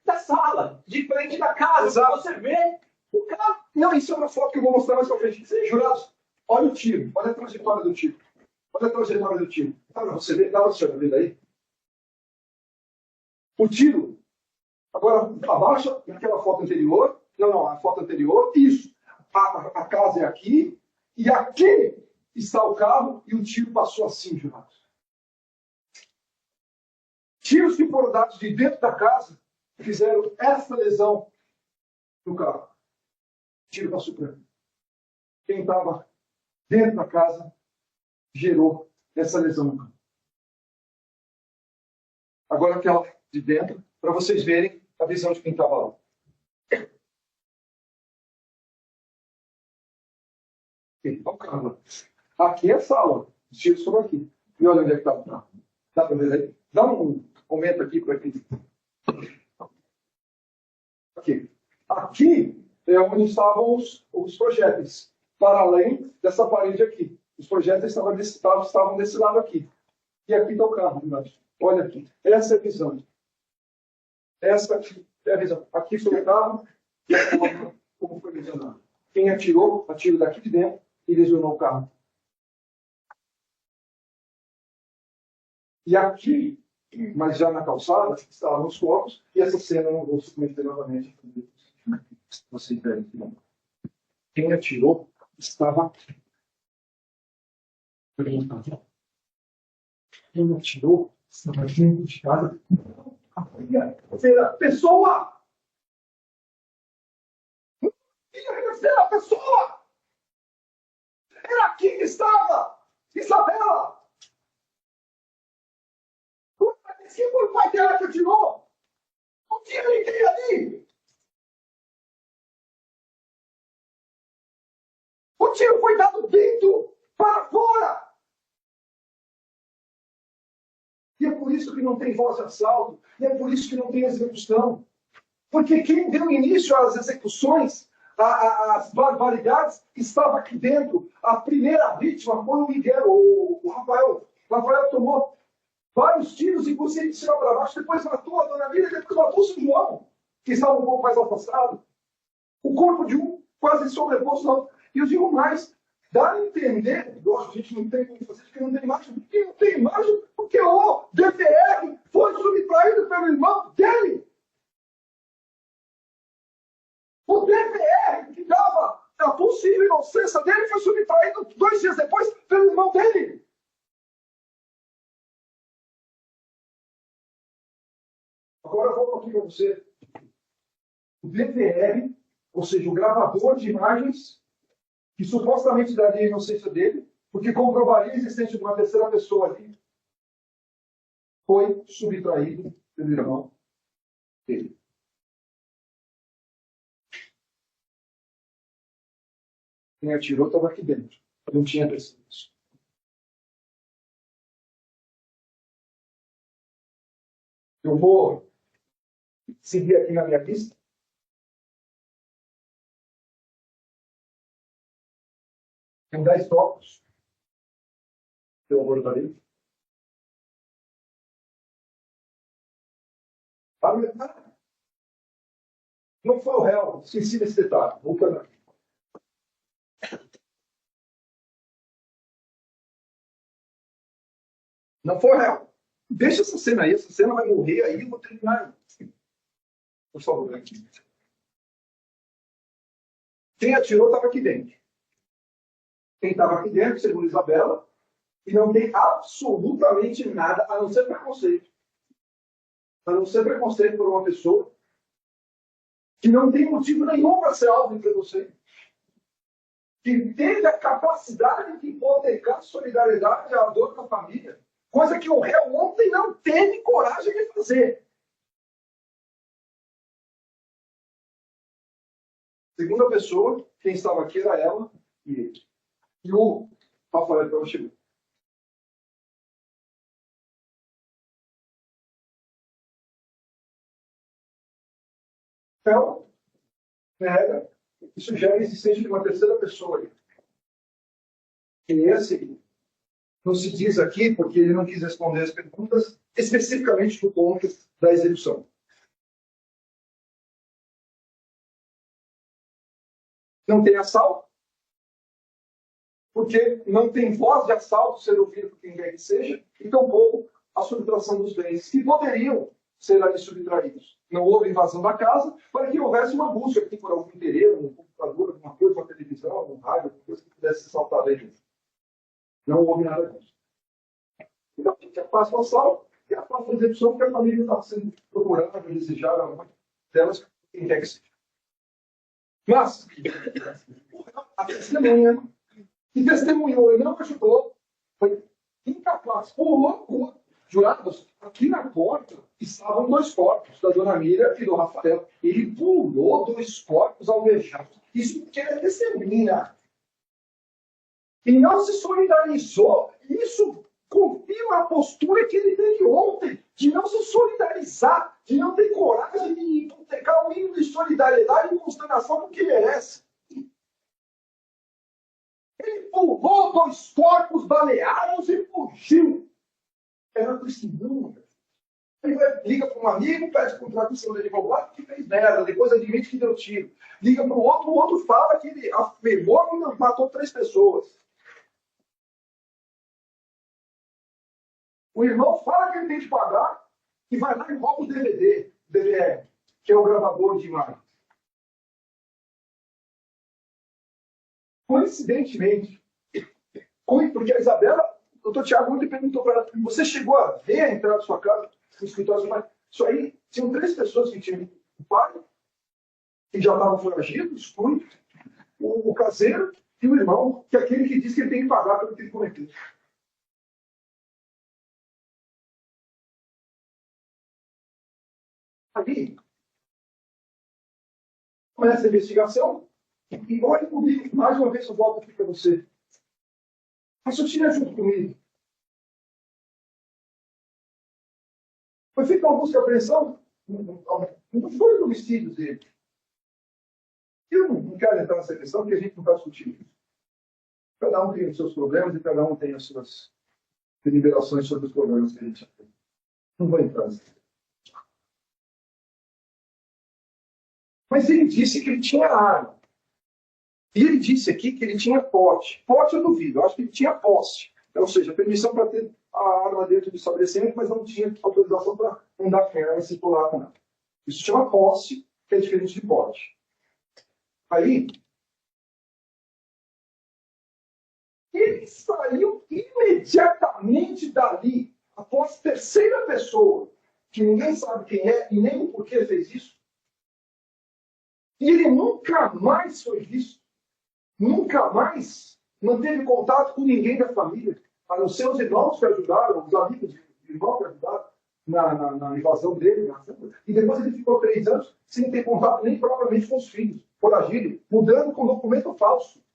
Speaker 4: da sala, de frente da casa.
Speaker 2: Exato.
Speaker 4: Você vê o carro.
Speaker 2: Não, isso é uma foto que eu vou mostrar mais pra frente. Jurados, olha o tiro, olha a trajetória do tiro. Olha a trajetória do tiro. Dá pra você ver? Dá pra você ver aí? O tiro. Agora, abaixa naquela foto anterior. Não, a foto anterior. Isso. A casa é aqui. E aqui está o carro e o tiro passou assim, jurados. Tiros que foram dados de dentro da casa fizeram essa lesão no carro. O tiro passou por aqui. Quem estava dentro da casa gerou essa lesão no carro. Agora aquela de dentro, para vocês verem a visão de quem estava lá. Então, calma. Aqui é a sala. Os tiros foram aqui. E olha onde é que está o carro. Dá para ver aí? Dá um aumento aqui para aqui. Aqui. Aqui é onde estavam os projéteis. Para além dessa parede aqui. Os projéteis estavam desse lado aqui. E aqui está o carro. Olha aqui. Essa é a visão. Essa aqui é a visão. Aqui foi o carro. E a forma como foi lesionado. Quem atirou daqui de dentro e lesionou o carro. E aqui, mas já na calçada, estavam os corpos, e essa cena eu não vou submeter novamente. Vocês verem aqui. Quem atirou estava aqui. Quem atirou estava dentro de casa. Terceira pessoa! Terceira pessoa! Era aqui que estava! Isabela! Que foi o pai dela que atirou? Não tinha ninguém ali! O tiro foi dado dentro para fora! E é por isso que não tem voz de assalto, e é por isso que não tem execução. Porque quem deu início às execuções, às barbaridades, estava aqui dentro. A primeira vítima foi o Miguel, o Rafael. O Rafael tomou vários tiros e conseguiu de cima para baixo. Depois matou a dona Miriam, depois matou o seu João, que estava um pouco mais afastado. O corpo de um quase sobreposto ao outro. E eu digo mais, dá a entender, a gente não tem como fazer, porque não tem imagem. Porque não tem imagem, porque o DPR foi subtraído pelo irmão dele. O DPR, que dava a possível inocência dele, foi subtraído 2 dias depois pelo irmão dele. Agora eu vou aqui para você. O DVR, ou seja, o gravador de imagens, que supostamente daria a inocência dele, porque comprovaria a existência de uma terceira pessoa ali, foi subtraído pelo irmão dele. Quem atirou estava aqui dentro. Não tinha terceiros. Eu vou seguir aqui na minha lista. Tem 10 tópicos. Eu abordarei. Não foi o réu. Esqueci desse detalhe. Voltando aqui. Não foi o réu. Deixa essa cena aí. Essa cena vai morrer aí. Eu vou terminar. Por favor, aqui. Quem atirou estava aqui dentro. Quem estava aqui dentro, segundo Isabela, e não tem absolutamente nada a não ser preconceito. a não ser preconceito por uma pessoa que não tem motivo nenhum para ser alvo de preconceito, que teve a capacidade de hipotecar solidariedade à dor da família, coisa que o réu ontem não teve coragem de fazer. Segunda pessoa, quem estava aqui era ela e ele. E o Rafael então chegou. Então, nega e sugere a existência de uma terceira pessoa aí. E esse não se diz aqui porque ele não quis responder as perguntas especificamente do ponto da execução. Não tem assalto, porque não tem voz de assalto ser ouvido por quem quer que seja, e tampouco a subtração dos bens que poderiam ser ali subtraídos. Não houve invasão da casa para que houvesse uma busca aqui por algum interesse, um computador, alguma coisa, uma televisão, um rádio, alguma coisa que pudesse saltar dentro. Não houve nada disso. Então, a gente afasta o assalto e afasta a execução, porque a família está sendo procurada, desejada, uma delas, quem quer que seja. Mas, a testemunha que testemunhou e não ajudou, foi incapaz, pulou, jurados, aqui na porta estavam 2 corpos, da dona Miriam e do Rafael. Ele pulou 2 corpos alvejados. Isso porque é testemunha. E não se solidarizou. Isso confirma a postura que ele teve ontem, de não se solidarizar, de não ter coragem de hipotecar o mínimo de solidariedade e consternação com o que merece. Ele pulou 2 corpos baleados e fugiu. Era testemunha. Ele liga para um amigo, pede contradição dele advogado que fez merda, depois admite que deu tiro. Liga para o outro fala que ele afirmou que matou 3 pessoas. O irmão fala que ele tem que pagar e vai lá e rouba o DVR, que é o gravador de imagem. Coincidentemente, porque a Isabela, o doutor Tiago ontem perguntou para ela, você chegou a ver a entrada da sua casa, no escritório do pai? Isso aí, tinham 3 pessoas que tinham o pai, que já estavam foragidos, o caseiro e o irmão, que é aquele que diz que ele tem que pagar pelo que ele cometeu. Ali, começa a investigação, e olha comigo, mais uma vez eu volto aqui para você. Raciocina junto comigo. Foi feita uma busca e apreensão nos 2 homicídios dele. Eu não quero entrar nessa questão, porque a gente não está discutindo isso. Cada um tem os seus problemas e cada um tem as suas deliberações sobre os problemas que a gente tem. Não vou entrar nisso. Mas ele disse que ele tinha arma. E ele disse aqui que ele tinha pote. Pote eu duvido, eu acho que ele tinha posse. Ou seja, permissão para ter a arma dentro do estabelecimento, mas não tinha autorização para andar com ela e circular com ela. Isso chama posse, que é diferente de pote. Aí, ele saiu imediatamente dali, após terceira pessoa, que ninguém sabe quem é e nem o porquê fez isso. E ele nunca mais foi visto. Nunca mais manteve contato com ninguém da família, a não ser os irmãos que ajudaram, os amigos de irmão que ajudaram na invasão dele, na fuga. E depois ele ficou 3 anos sem ter contato nem propriamente com os filhos, foragido, mudando com documento falso.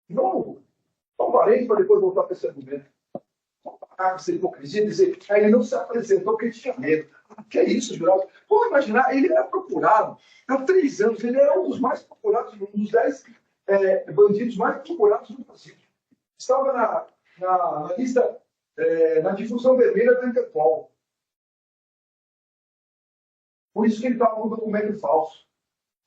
Speaker 2: Vamos parei para depois voltar para esse argumento. Vamos parar com essa hipocrisia e dizer que ele não se apresentou porque tinha medo. Que é isso, jurado? Vamos imaginar, ele era procurado há 3 anos, ele era um dos mais procurados, um dos 10 bandidos mais procurados do Brasil. Estava na lista, na difusão vermelha da Interpol. Por isso que ele estava com documento falso.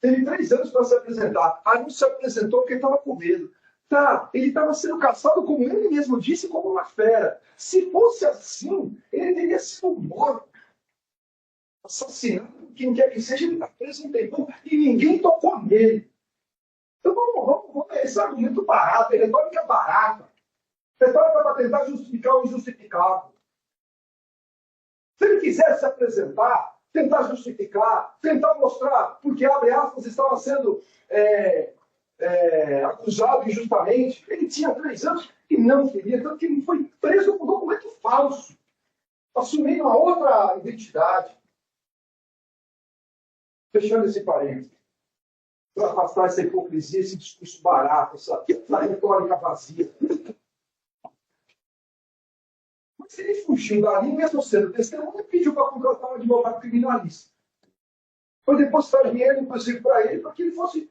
Speaker 2: Teve 3 anos para se apresentar. Aí não se apresentou porque estava com medo. Tá, ele estava sendo caçado, como ele mesmo disse, como uma fera. Se fosse assim, ele teria sido morto. Assassinado, quem quer que seja, ele está preso um tempão e ninguém tocou nele. Então vamos ver esse argumento barato, retórica barata. Retórica para tentar justificar o injustificável. Se ele quisesse se apresentar, tentar justificar, tentar mostrar, porque, abre aspas, estava sendo acusado injustamente, ele tinha 3 anos e não queria, tanto que ele foi preso com documento falso, assumindo uma outra identidade. Fechando esse parênteses, para afastar essa hipocrisia, esse discurso barato, essa retórica vazia. Mas se ele fugiu dali, mesmo sendo testemunha, pediu para contratar um advogado criminalista. Foi depositar dinheiro, inclusive, para ele, para que ele fosse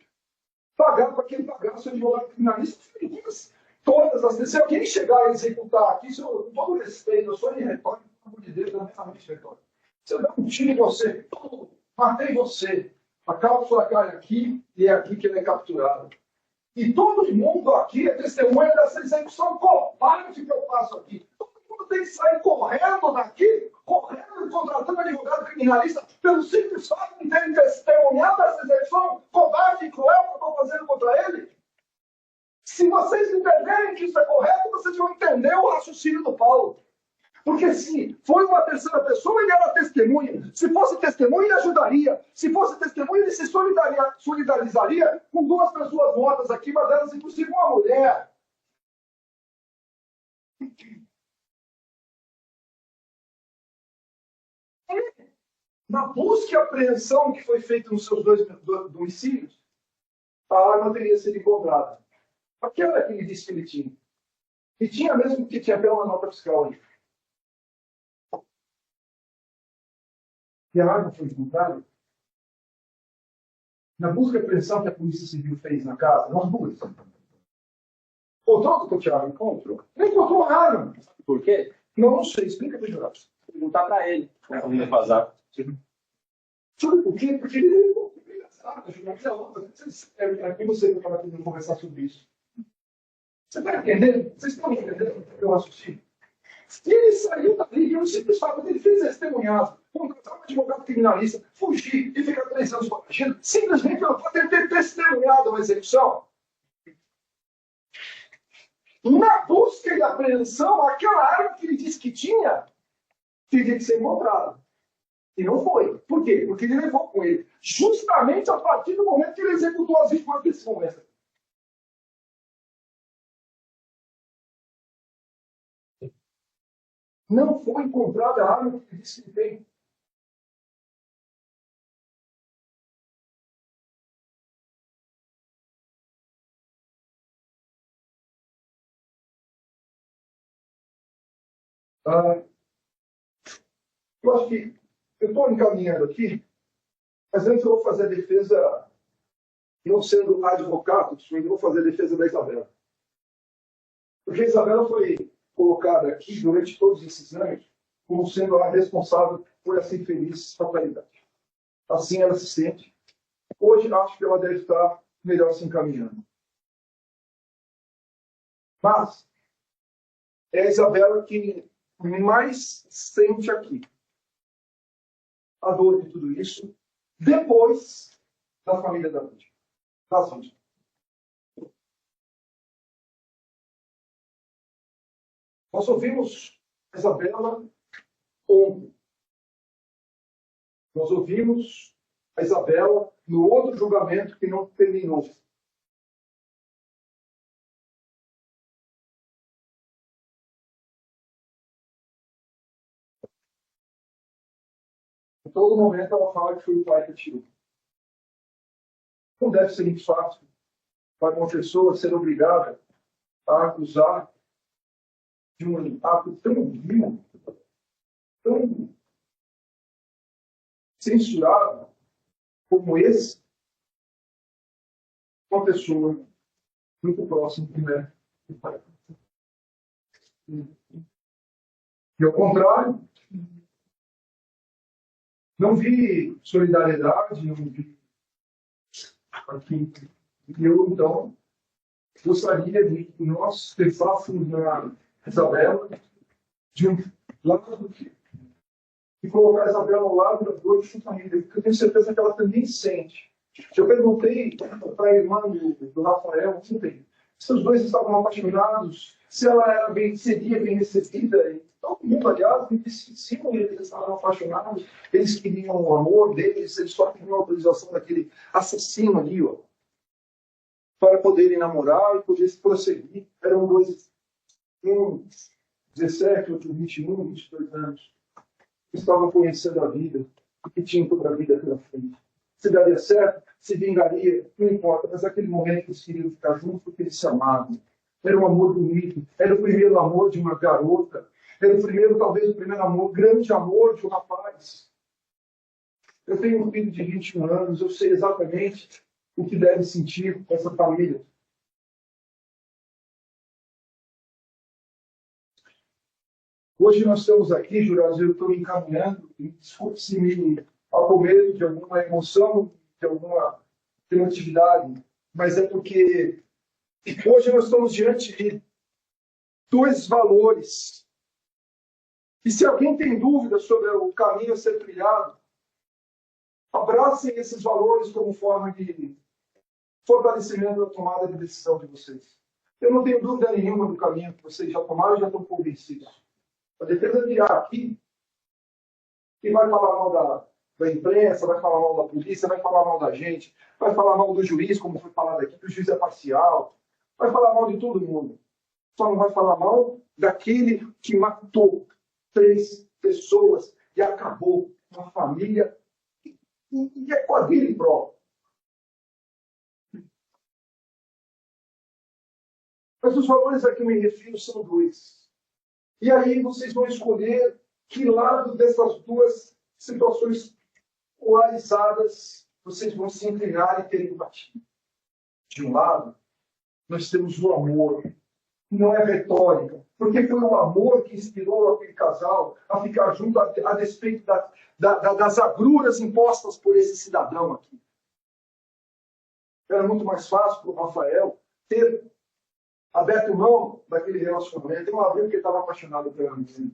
Speaker 2: pagar, para que ele pagasse o advogado criminalista. Todas as vezes, se alguém chegar a executar aqui, com todo respeito, eu sou de retórica, pelo amor de Deus, eu não realmente retórica. Se eu der um tiro em você, matei você, a cápsula cai aqui e é aqui que ele é capturado. E todo mundo aqui é testemunha dessa execução covarde que eu faço aqui. Todo mundo tem que sair correndo daqui, correndo e contratando advogado criminalista pelo simples fato de terem testemunhado essa execução covarde e cruel que eu estou fazendo contra ele. Se vocês entenderem que isso é correto, vocês vão entender o raciocínio do Paulo. Porque se foi uma terceira pessoa, ele era testemunha. Se fosse testemunha, ele ajudaria. Se fosse testemunha, ele se solidarizaria com 2 pessoas mortas aqui, mas elas, inclusive, uma mulher. Na busca e apreensão que foi feita nos seus 2 domicílios, a arma teria sido encontrada. Aquela que ele disse que ele tinha. E tinha mesmo que tinha até uma nota fiscal ali. E a arma foi encontrada. Na busca e apreensão que a Polícia Civil fez na casa, nas duas. Encontrou o Thiago? Encontrou. Ele encontrou a arma.
Speaker 4: Por quê?
Speaker 2: Não sei. Explica para o jurado.
Speaker 4: Perguntar para ele. Como ele fazer.
Speaker 2: Sabe por quê? Porque ele aqui você vai falar que não conversar sobre isso. Você está entendendo? Vocês estão entendendo o que eu raciocínio? E ele saiu dali, e o simples fato dele fez testemunhado, contratar um advogado criminalista, fugir e ficar 3 anos foragido, simplesmente pelo fato de ter testemunhado uma execução. Na busca e apreensão, aquela arma que ele disse que tinha, teria que ser encontrada. E não foi. Por quê? Porque ele levou com ele. Justamente a partir do momento que ele executou as vítimas desse momento. Não foi encontrada a arma que ele disse que tem. Eu acho que eu estou encaminhando aqui, mas antes eu vou fazer a defesa, não sendo advogado, eu vou fazer a defesa da Isabela. Porque a Isabela foi colocada aqui durante todos esses anos como sendo a responsável por essa infeliz fatalidade. Assim ela se sente. Hoje acho que ela deve estar melhor se encaminhando. Mas é a Isabela que mais sente aqui a dor de tudo isso depois da família da vítima. Das vítimas. Nós ouvimos a Isabela ontem. Nós ouvimos a Isabela no outro julgamento que não terminou. Em todo momento ela fala que foi o pai que atirou. Não deve ser muito fácil para uma pessoa ser obrigada a acusar de um ato tão vil, tão censurado como esse, uma pessoa muito próxima que é o pai. E ao contrário, não vi solidariedade, não vi aqui. Eu, então, gostaria de que nós pensássemos na Isabela de um lado e colocar a Isabela ao lado da dor de sua família, porque eu tenho certeza que ela também sente. Eu perguntei para a irmã do Rafael ontem se os dois estavam apaixonados, se ela seria bem recebida. E todo mundo, aliás, me diziam que eles estavam apaixonados, eles queriam o amor deles, eles só queriam a autorização daquele assassino ali, ó, para poderem namorar e poder se prosseguir. Eram dois, um 17, outro 21, 22 anos, que estavam conhecendo a vida e que tinham toda a vida pela frente. Se daria certo, se vingaria, não importa, mas naquele momento eles queriam ficar juntos porque eles se amavam. Era um amor bonito, era o primeiro amor de uma garota, era o primeiro, talvez o primeiro amor, grande amor de um rapaz. Eu tenho um filho de 21 anos, eu sei exatamente o que deve sentir com essa família. Hoje nós estamos aqui, jurados, eu estou me encaminhando, desculpe se me acometo de alguma emoção, de alguma emotividade, mas é porque hoje nós estamos diante de dois valores. E se alguém tem dúvida sobre o caminho a ser trilhado, abracem esses valores como forma de fortalecimento da tomada de decisão de vocês. Eu não tenho dúvida nenhuma do caminho que vocês já tomaram e já estão convencidos. A defesa virá aqui e vai falar mal da imprensa, vai falar mal da polícia, vai falar mal da gente, vai falar mal do juiz, como foi falado aqui, que o juiz é parcial, vai falar mal de todo mundo. Só não vai falar mal daquele que matou 3 pessoas e acabou uma família e é com a vida em prol. Mas os valores a que eu me refiro são 2. E aí vocês vão escolher que lado dessas duas situações polarizadas vocês vão se inclinar e terem batido. De um lado, nós temos o amor. Não é retórica. Porque foi o amor que inspirou aquele casal a ficar junto a despeito das agruras impostas por esse cidadão aqui. Era muito mais fácil para o Rafael ter aberto mão daquele relacionamento. Uma vez que ele estava apaixonado pela menina.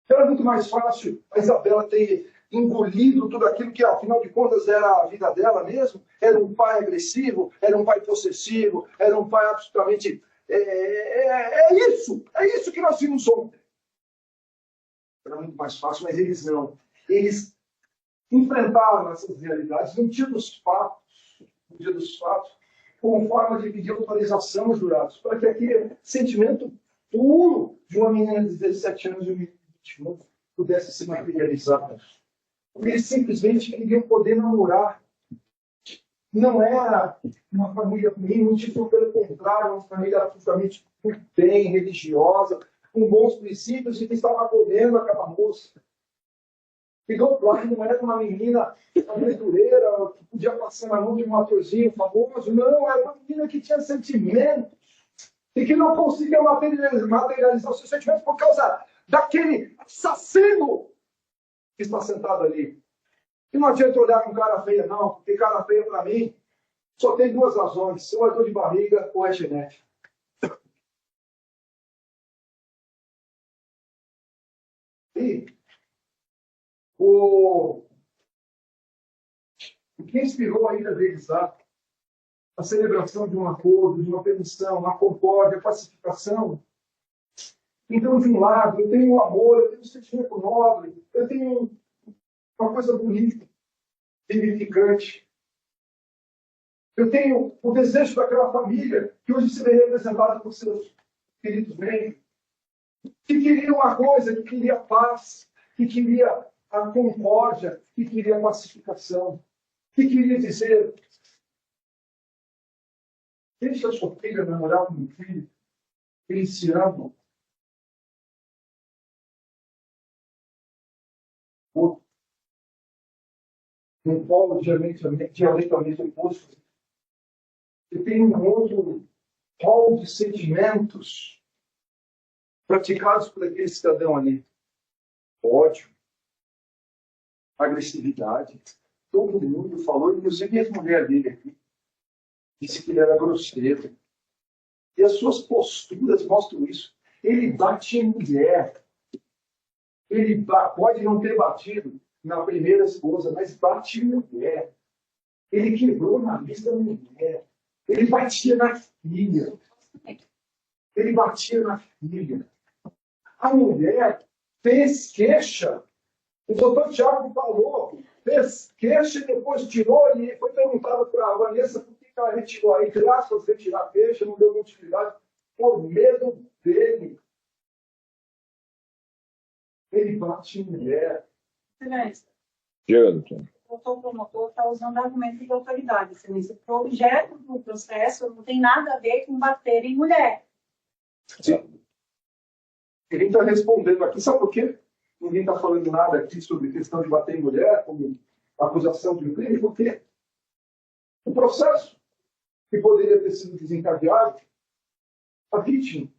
Speaker 2: Era muito mais fácil a Isabela ter engolido tudo aquilo que, afinal de contas, era a vida dela mesmo. Era um pai agressivo, era um pai possessivo, era um pai absolutamente... É isso que nós vimos ontem. Era muito mais fácil, mas eles não. Eles enfrentaram essas realidades no dia dos fatos, como forma de pedir autorização aos jurados, para que aquele sentimento puro de uma menina de 17 anos e 21 pudesse se materializar. Eles simplesmente queriam poder namorar. Não era uma família ruim, muito pelo contrário, uma família absolutamente muito bem, religiosa, com bons princípios e que estava acolhendo aquela moça. E do outro lado não era uma menina aventureira, que podia passar na mão de um atorzinho famoso. Não, era uma menina que tinha sentimentos e que não conseguia materializar os seus sentimentos por causa daquele assassino que está sentado ali. E não adianta olhar com cara feia, não, porque cara feia, para mim, só tem 2 razões: ou é dor de barriga ou é genética. E o que inspirou a ida deles lá, a celebração de um acordo, de uma permissão, uma concórdia, a pacificação. Então, de um lado, eu tenho o amor, eu tenho o sentimento nobre, eu tenho uma coisa bonita, vivificante. Eu tenho o desejo daquela família que hoje se vê representada por seus queridos membros, que queria uma coisa, que queria paz, que queria a concórdia, que queria a pacificação, que queria dizer: deixa a sua filha namorar com meu filho, eles se amam. Um polo diametralmente oposto. E tem um outro polo de sentimentos praticados por aquele cidadão ali. Ódio, agressividade. Todo mundo falou, inclusive a mulher dele aqui, disse que ele era grosseiro. E as suas posturas mostram isso. Ele bate em mulher. Ele pode não ter batido na primeira esposa, mas bate em mulher. Ele quebrou o nariz da mulher. Ele batia na filha. Ele batia na filha. A mulher fez queixa. O doutor Tiago falou, fez queixa e depois tirou, e foi perguntado para a Vanessa por que ela retirou. Aí, graças a retirar a queixa, não deu utilidade, por medo dele. Ele bate em mulher.
Speaker 5: Excelência,
Speaker 1: Diga, doutor.
Speaker 5: o doutor promotor está usando argumento de autoridade, excelência, porque o objeto do processo não tem nada a ver com bater em mulher.
Speaker 2: Ele está respondendo aqui, sabe por quê? Ninguém está falando nada aqui sobre questão de bater em mulher, como acusação de um crime, porque o processo que poderia ter sido desencadeado, a vítima,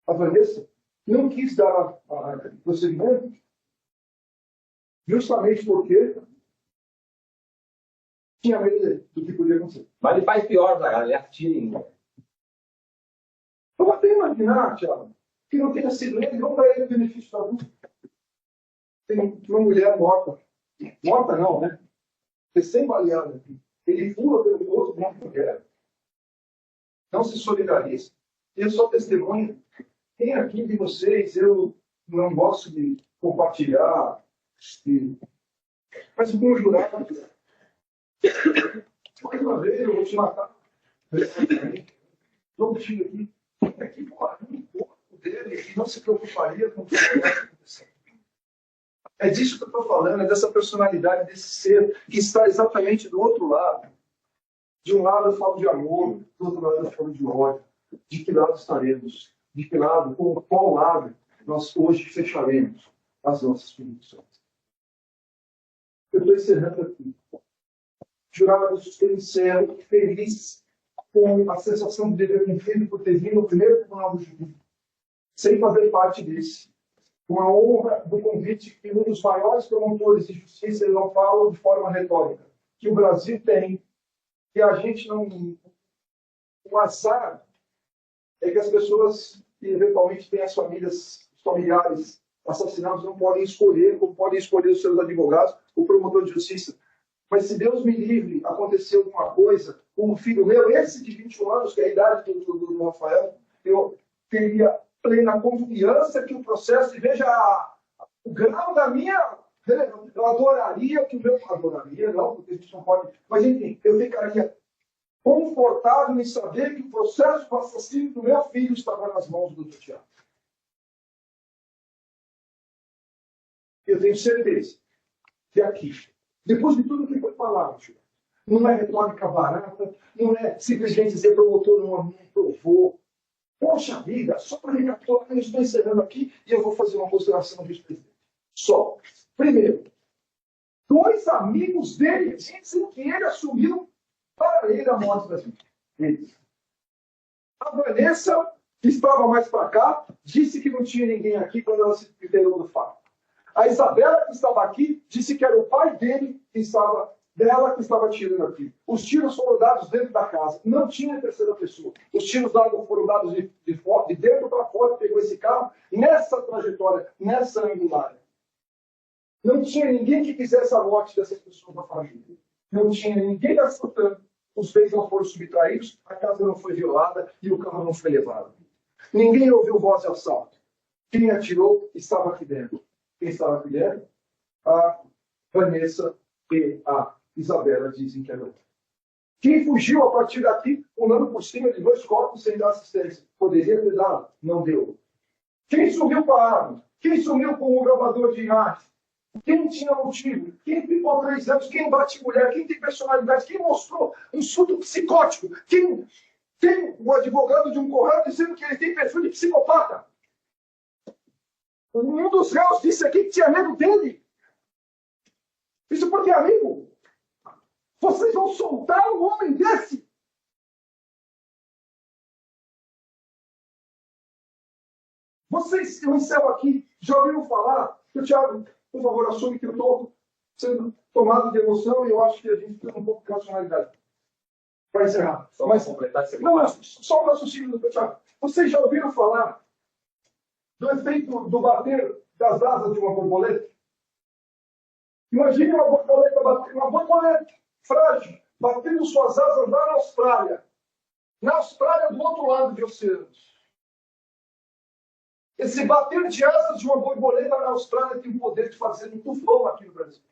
Speaker 2: a Vanessa, não quis dar prosseguimento, justamente porque tinha medo do que podia acontecer.
Speaker 4: Mas ele faz pior, Zagallo, ele atira em mulher.
Speaker 2: Eu até imaginar, Thiago, que não tenha sido ele, não para ele o benefício da vida. Tem uma mulher morta. Morta não, né? Recém-baleada. Ele pula pelo outro, uma mulher. Não se solidariza. Eu sou testemunha. Tem aqui de vocês, eu não gosto de compartilhar. Mas eu vou jurar. Mais uma vez, eu vou te matar. Não tiro aqui. Aqui, o dele, que não se preocuparia com o que vai acontecer. É disso que eu estou falando, é dessa personalidade, desse ser que está exatamente do outro lado. De um lado eu falo de amor, do outro lado eu falo de ódio. De que lado estaremos? De que lado, com qual lado nós hoje fecharemos as nossas convicções? Eu estou encerrando aqui. Jurados, eu encerro feliz com a sensação de dever cumprido por ter vindo ao primeiro tribunal do júri, sem fazer parte desse. Com a honra do convite que um dos maiores promotores de justiça, ele não fala de forma retórica, que o Brasil tem, que a gente não... O azar é que as pessoas que eventualmente têm as famílias, os familiares assassinados, não podem escolher, como podem escolher os seus advogados, o promotor de justiça. Mas se Deus me livre, acontecer alguma coisa, com o filho meu, esse de 21 anos, que é a idade do Rafael, eu teria plena confiança que o processo, e veja o grau da minha... Eu adoraria que o meu... Adoraria, não, porque a gente não pode... Mas, enfim, eu ficaria confortável em saber que o processo do assassínio do meu filho estava nas mãos do Dr. Tiago. Eu tenho certeza que aqui, depois de tudo que foi falado, não é retórica barata, não é simplesmente dizer promotor não provou. Poxa vida, só para recapitular, eu estou encerrando aqui e eu vou fazer uma consideração, vice-presidente. Só. Primeiro, dois amigos dele dizem que ele assumiu para ele a morte das vítimas. A Vanessa, que estava mais para cá, disse que não tinha ninguém aqui quando ela se enterou do fato. A Isabela, que estava aqui, disse que era o pai dele que estava tirando aqui. Os tiros foram dados dentro da casa. Não tinha terceira pessoa. Os tiros foram dados de dentro para fora, pegou esse carro, nessa trajetória, nessa angular. Não tinha ninguém que quisesse a morte dessas pessoas da família. Não tinha ninguém assaltando. Os bens não foram subtraídos, a casa não foi violada e o carro não foi levado. Ninguém ouviu voz de assalto. Quem atirou estava aqui dentro. Quem estava aqui dentro? A Vanessa e a Isabela dizem que era. Quem fugiu a partir daqui, pulando por cima de dois corpos sem dar assistência? Poderia ter dado, não deu. Quem sumiu com a arma? Quem sumiu com o gravador de imagem? Quem tinha motivo? Quem ficou 3 anos? Quem bate mulher? Quem tem personalidade? Quem mostrou um surto psicótico? Quem tem o advogado de um correio dizendo que ele tem perfil de psicopata? Um dos réus disse aqui que tinha medo dele. Isso porque, amigo, vocês vão soltar um homem desse? Vocês, eu encerro aqui, já ouviram falar que o Thiago, por favor, assume que eu estou sendo tomado de emoção e eu acho que a gente tem um pouco de racionalidade. Para encerrar.
Speaker 4: Só para completar esse
Speaker 2: não, só um raciocínio do Thiago. Vocês já ouviram falar do efeito do bater das asas de uma borboleta? Imagine uma borboleta frágil, batendo suas asas lá na Austrália. Na Austrália, do outro lado de oceanos. Esse bater de asas de uma borboleta na Austrália tem o poder de fazer um tufão aqui no Brasil.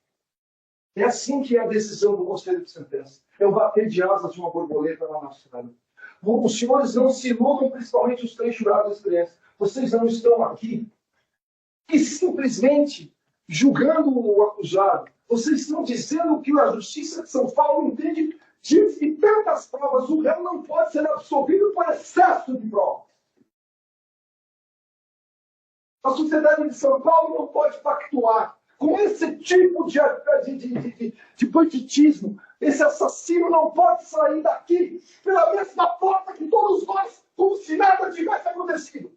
Speaker 2: É assim que é a decisão do Conselho de Sentença. É o bater de asas de uma borboleta lá na Austrália. Os senhores não se iludam, principalmente os 3 jurados experientes. Vocês não estão aqui e simplesmente julgando o acusado. Vocês estão dizendo que a Justiça de São Paulo entende de tantas provas. O réu não pode ser absolvido por excesso de provas. A sociedade de São Paulo não pode pactuar com esse tipo de banditismo. Esse assassino não pode sair daqui pela mesma porta que todos nós, como se nada tivesse acontecido.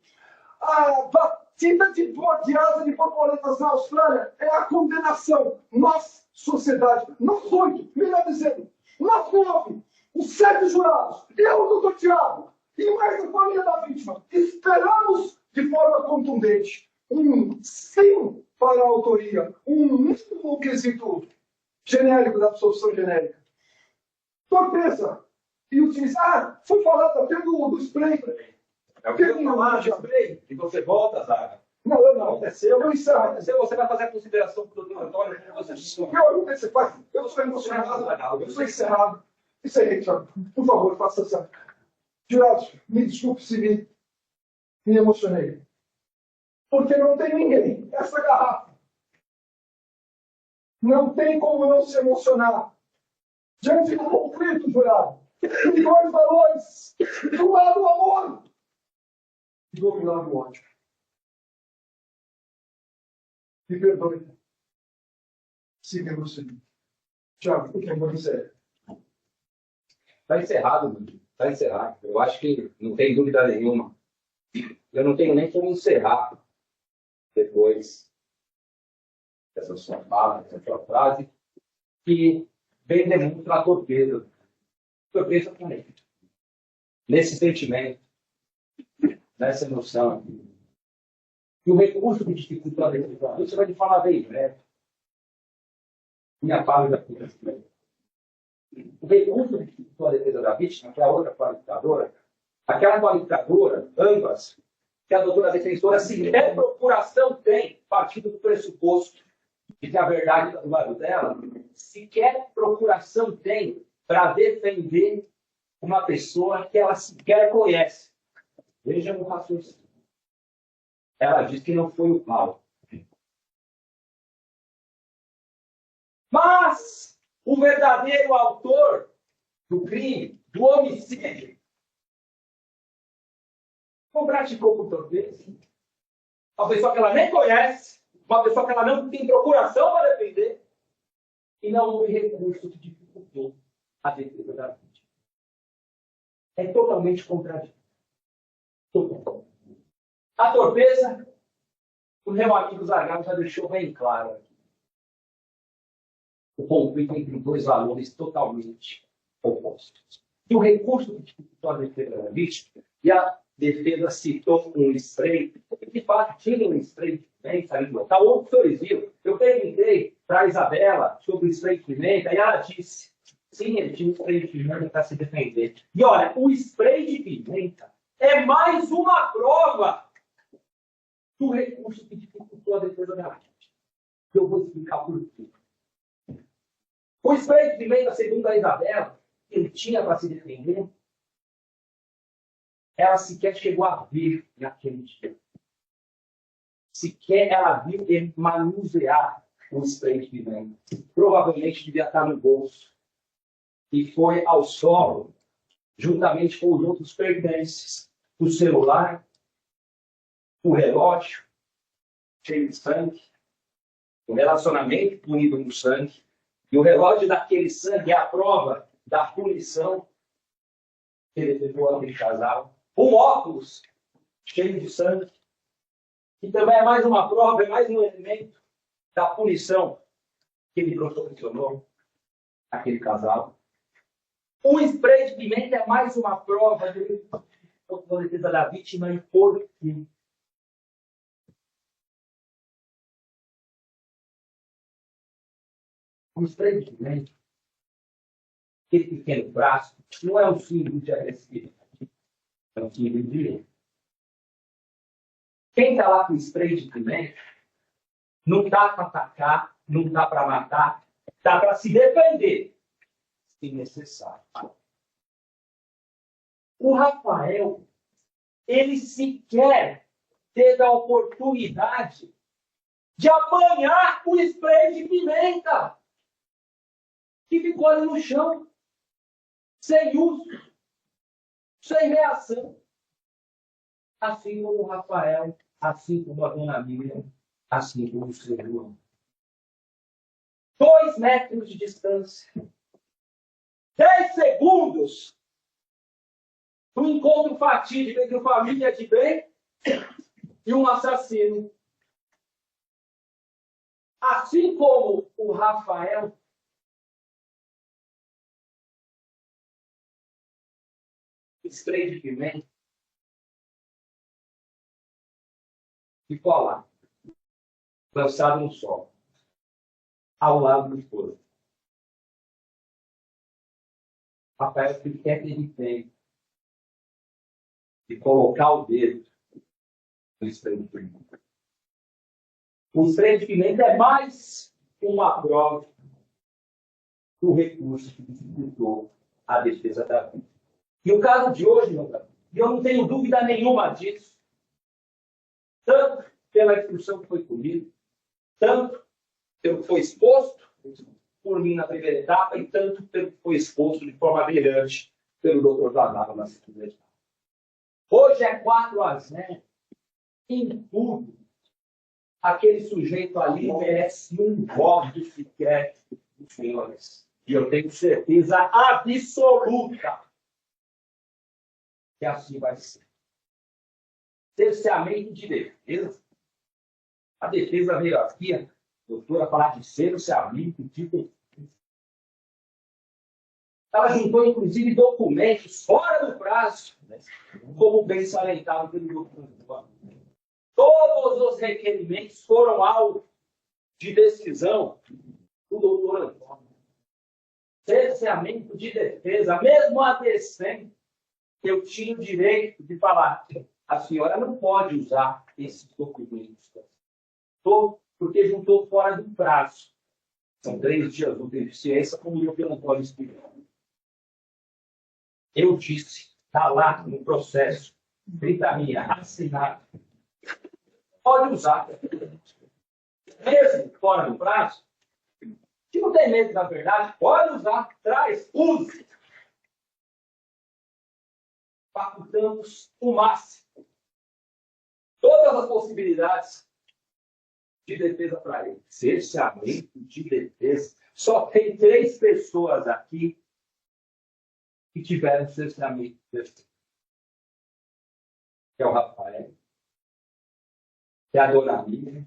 Speaker 2: A batida de asa de borboletas na Austrália é a condenação. Nós, sociedade, nós 8, melhor dizendo, nós 9, os 7 jurados, eu, o doutor Tiago, e mais a família da vítima, esperamos de forma contundente um sim para a autoria, um no quesito genérico da absolvição genérica. Torpeza e utilizar, foi falado até do spray.
Speaker 4: Eu quero falar de spray e você volta, Zaga.
Speaker 2: Não, eu não.
Speaker 4: Aconteceu,
Speaker 2: Eu encerro.
Speaker 4: aconteceu, você vai fazer a consideração para o doutor Antônio, como você disse.
Speaker 2: Eu sou emocionado, eu sou encerrado. Isso aí, Tiago. Por favor, faça essa. Jurados, me desculpe se me emocionei. Porque não tem ninguém. Essa garrafa. Não tem como não se emocionar. Diante do conflito, jurado. De 2 valores. De um lado o amor. E do outro lado o ódio. Me perdoe. Siga você. Tiago, por que você?
Speaker 4: Está encerrado, Dudu. Está encerrado. Eu acho que não tem dúvida nenhuma. Eu não tenho nem como encerrar depois dessa sua fala, dessa sua frase, que bem demonstra a torpeza. Torpeza também. Nesse sentimento, nessa emoção. E o recurso que dificulta a defesa, você vai me falar bem breve. Minha fala da vítima. O recurso que dificultou a defesa da vítima, que é a outra qualificadora, aquela qualificadora, ambas, que a doutora defensora sequer procuração tem, partindo do pressuposto de que a verdade está do lado dela, sequer procuração tem para defender uma pessoa que ela sequer conhece. Veja no raciocínio. Ela diz que não foi o Paulo. Mas o verdadeiro autor do crime, do homicídio, não praticou com torpeza. Uma pessoa que ela nem conhece, uma pessoa que ela não tem procuração para defender, e não houve recurso que dificultou a defesa da vítima. É totalmente contraditório. Totalmente. A torpeza, o meu amigo Zagallo já deixou bem claro aqui. O conflito entre 2 valores totalmente opostos. E o recurso que dificultou a defesa da vítima, e a defesa citou um spray, que de fato tinha um spray de pimenta ali no local. Outros senhores viram. Eu perguntei para a Isabela sobre o spray de pimenta, e ela disse, sim, ele tinha um spray de pimenta para se defender. E olha, o spray de pimenta é mais uma prova do recurso que dificultou a defesa da vítima. Eu vou explicar por quê. O spray de pimenta, segundo a Isabela, ele tinha para se defender, ela sequer chegou a ver naquele dia. Sequer ela viu ele manusear o spray de pimenta. Provavelmente devia estar no bolso. E foi ao solo, juntamente com os outros pertences, o celular, o relógio, cheio de sangue, o relacionamento punido no sangue, e o relógio daquele sangue é a prova da punição que ele efetuou naquele casal. Um óculos cheio de sangue, que também é mais uma prova, é mais um elemento da punição que ele proporcionou àquele casal. Um spray de pimenta é mais uma prova da defesa da vítima e por quê? Um spray de pimenta, aquele pequeno braço, não é um símbolo de agressividade. Então, 15 dias. Quem está lá com spray de pimenta, não está para atacar, não está para matar, está para se defender, se necessário. O Rafael, ele sequer teve a oportunidade de apanhar o spray de pimenta que ficou ali no chão, sem uso, sem reação. Assim como o Rafael, assim como a dona Miriam, assim como o seu João. 2 metros de distância. 10 segundos do encontro fatídico entre família de bem e um assassino. Assim como o Rafael, spray de pimenta, ficou lá, lançado no sol, ao lado do fogo. Rafael sequer teve tempo de colocar o dedo no spray de pimenta. O spray de pimenta é mais uma prova do recurso que dificultou a defesa da vida. E o caso de hoje, meu caro, e eu não tenho dúvida nenhuma disso, tanto pela instrução que foi comigo, tanto pelo que foi exposto por mim na primeira etapa e tanto pelo que foi exposto de forma brilhante pelo doutor Zanaro na segunda etapa. Hoje é 4-0 em tudo. Aquele sujeito ali merece um voto sequer dos senhores. E eu tenho certeza absoluta que assim vai ser. Cerceamento de defesa. A defesa veio aqui, a doutora, falar de cerceamento de defesa. Ela juntou, inclusive, documentos fora do prazo, né? Como bem salientado pelo doutor. Todos os requerimentos foram alvo de decisão do doutor Antônio. Cerceamento de defesa, mesmo a descendo, eu tinha o direito de falar: a senhora não pode usar esses documentos, porque juntou fora do prazo. São 3 dias de deficiência, como eu não pode explicar. Eu disse, está lá no processo, escrita minha, assinado. Pode usar. Mesmo fora do prazo, se não tem medo, na verdade, pode usar, traz, use. Facultamos o máximo. Todas as possibilidades de defesa para ele. Cerceamento de defesa. Só tem 3 pessoas aqui que tiveram cerceamento de defesa. Que é o Rafael, que é a dona Miriam,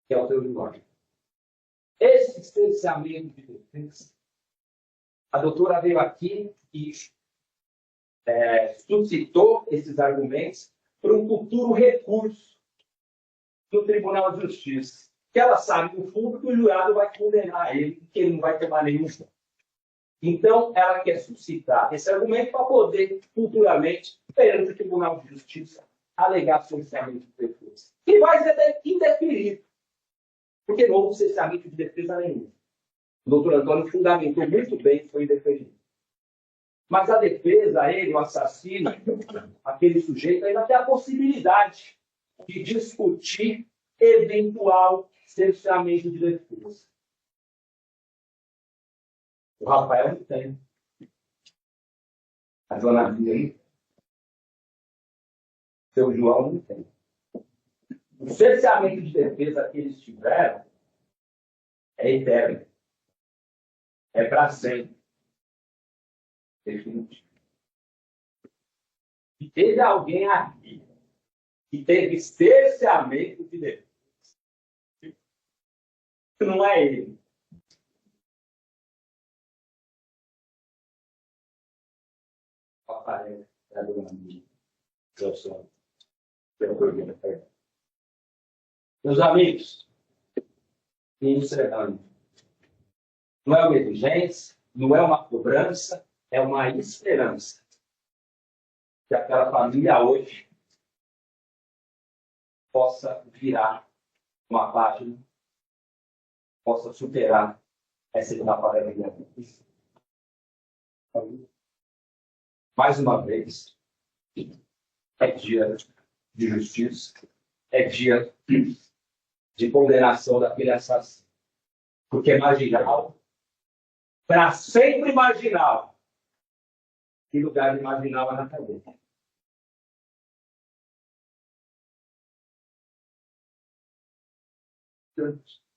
Speaker 4: que é o seu Jorge. Esse cerceamento de defesa, a doutora veio aqui e suscitou esses argumentos para um futuro recurso do Tribunal de Justiça. Que ela sabe, no fundo, que o jurado vai condenar ele, que ele não vai tomar nenhum voto. Então, ela quer suscitar esse argumento para poder, futuramente, perante o Tribunal de Justiça, alegar cerceamento de defesa. E vai ser indeferido, porque não houve cerceamento de defesa nenhum. O doutor Antônio fundamentou muito bem que foi indeferido. Mas a defesa, ele, o assassino, aquele sujeito, ainda tem a possibilidade de discutir eventual cerceamento de defesa. O Rafael não tem. A dona Miriam, seu João não tem. O cerceamento de defesa que eles tiveram é eterno. É para sempre. Definitivo. E teve alguém aqui que teve cerceamento de defesa. Não é ele. Rafael, a dona Miriam, eu sou. Meus amigos, isso não é uma exigência, não é uma cobrança, é uma esperança. que aquela família hoje possa virar uma página, possa superar essa etapa da vida. Mais uma vez, é dia de justiça, é dia de condenação daquele assassino. Porque é marginal, para sempre marginal, que lugar de marginal é na cadeia.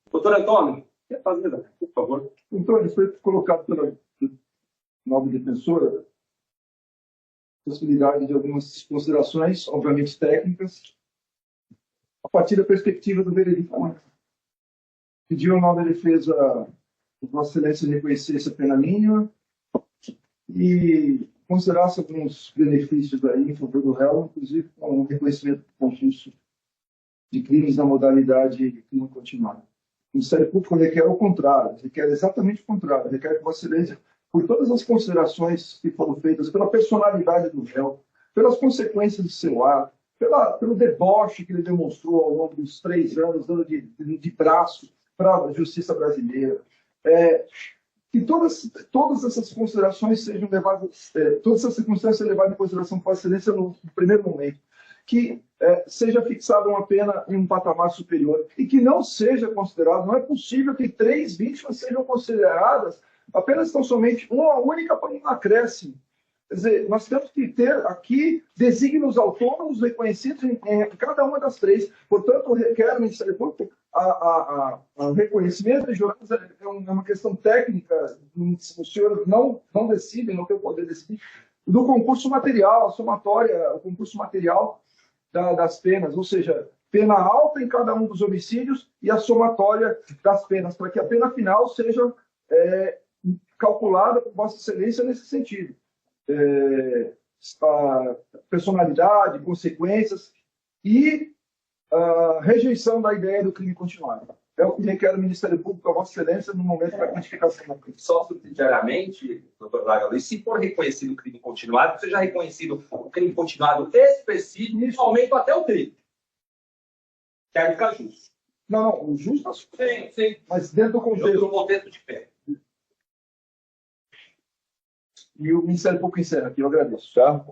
Speaker 4: Doutor Antônio, quer fazer, por favor?
Speaker 2: Então, ele foi colocado pela nova defensora a possibilidade de algumas considerações, obviamente técnicas, a partir da perspectiva do veredito. Pediu a nova defesa que Vossa Excelência reconhecesse a pena mínima e considerasse alguns benefícios aí em favor do réu, inclusive com o reconhecimento do concurso de crimes na modalidade crime continuado. O Ministério Público requer o contrário, requer exatamente o contrário, requer que Vossa Excelência, por todas as considerações que foram feitas, pela personalidade do réu, pelas consequências do seu ato, pelo deboche que ele demonstrou ao longo dos 3 anos, dando de braço para a justiça brasileira, que todas essas considerações sejam levadas, todas essas circunstâncias sejam levadas em consideração por Vossa Excelência no primeiro momento, que seja fixada uma pena em um patamar superior e que não seja considerado, não é possível que 3 vítimas sejam consideradas apenas tão somente uma única para um acréscimo. Quer dizer, nós temos que ter aqui desígnios autônomos reconhecidos em cada uma das 3. Portanto, requer o Ministério Público o reconhecimento de jurados é uma questão técnica, o senhor não decide, não tem o poder de decidir, do concurso material, a somatória, o concurso material das penas, ou seja, pena alta em cada um dos homicídios e a somatória das penas, para que a pena final seja calculada por Vossa Excelência nesse sentido. A personalidade, consequências e a rejeição da ideia do crime continuado. É o que requer o Ministério Público a Vossa Excelência no momento da quantificação da crime.
Speaker 4: Só subsidiariamente, doutor Braga, se for reconhecido o crime continuado, seja reconhecido o crime continuado específico, aumento até o triplo. Que aí fica justo.
Speaker 2: Não, o justo é suficiente.
Speaker 4: Sim.
Speaker 2: Mas dentro do contexto.
Speaker 4: Do contexto de pé.
Speaker 2: E o Ministério Público encerra aqui, eu agradeço.
Speaker 1: Tá?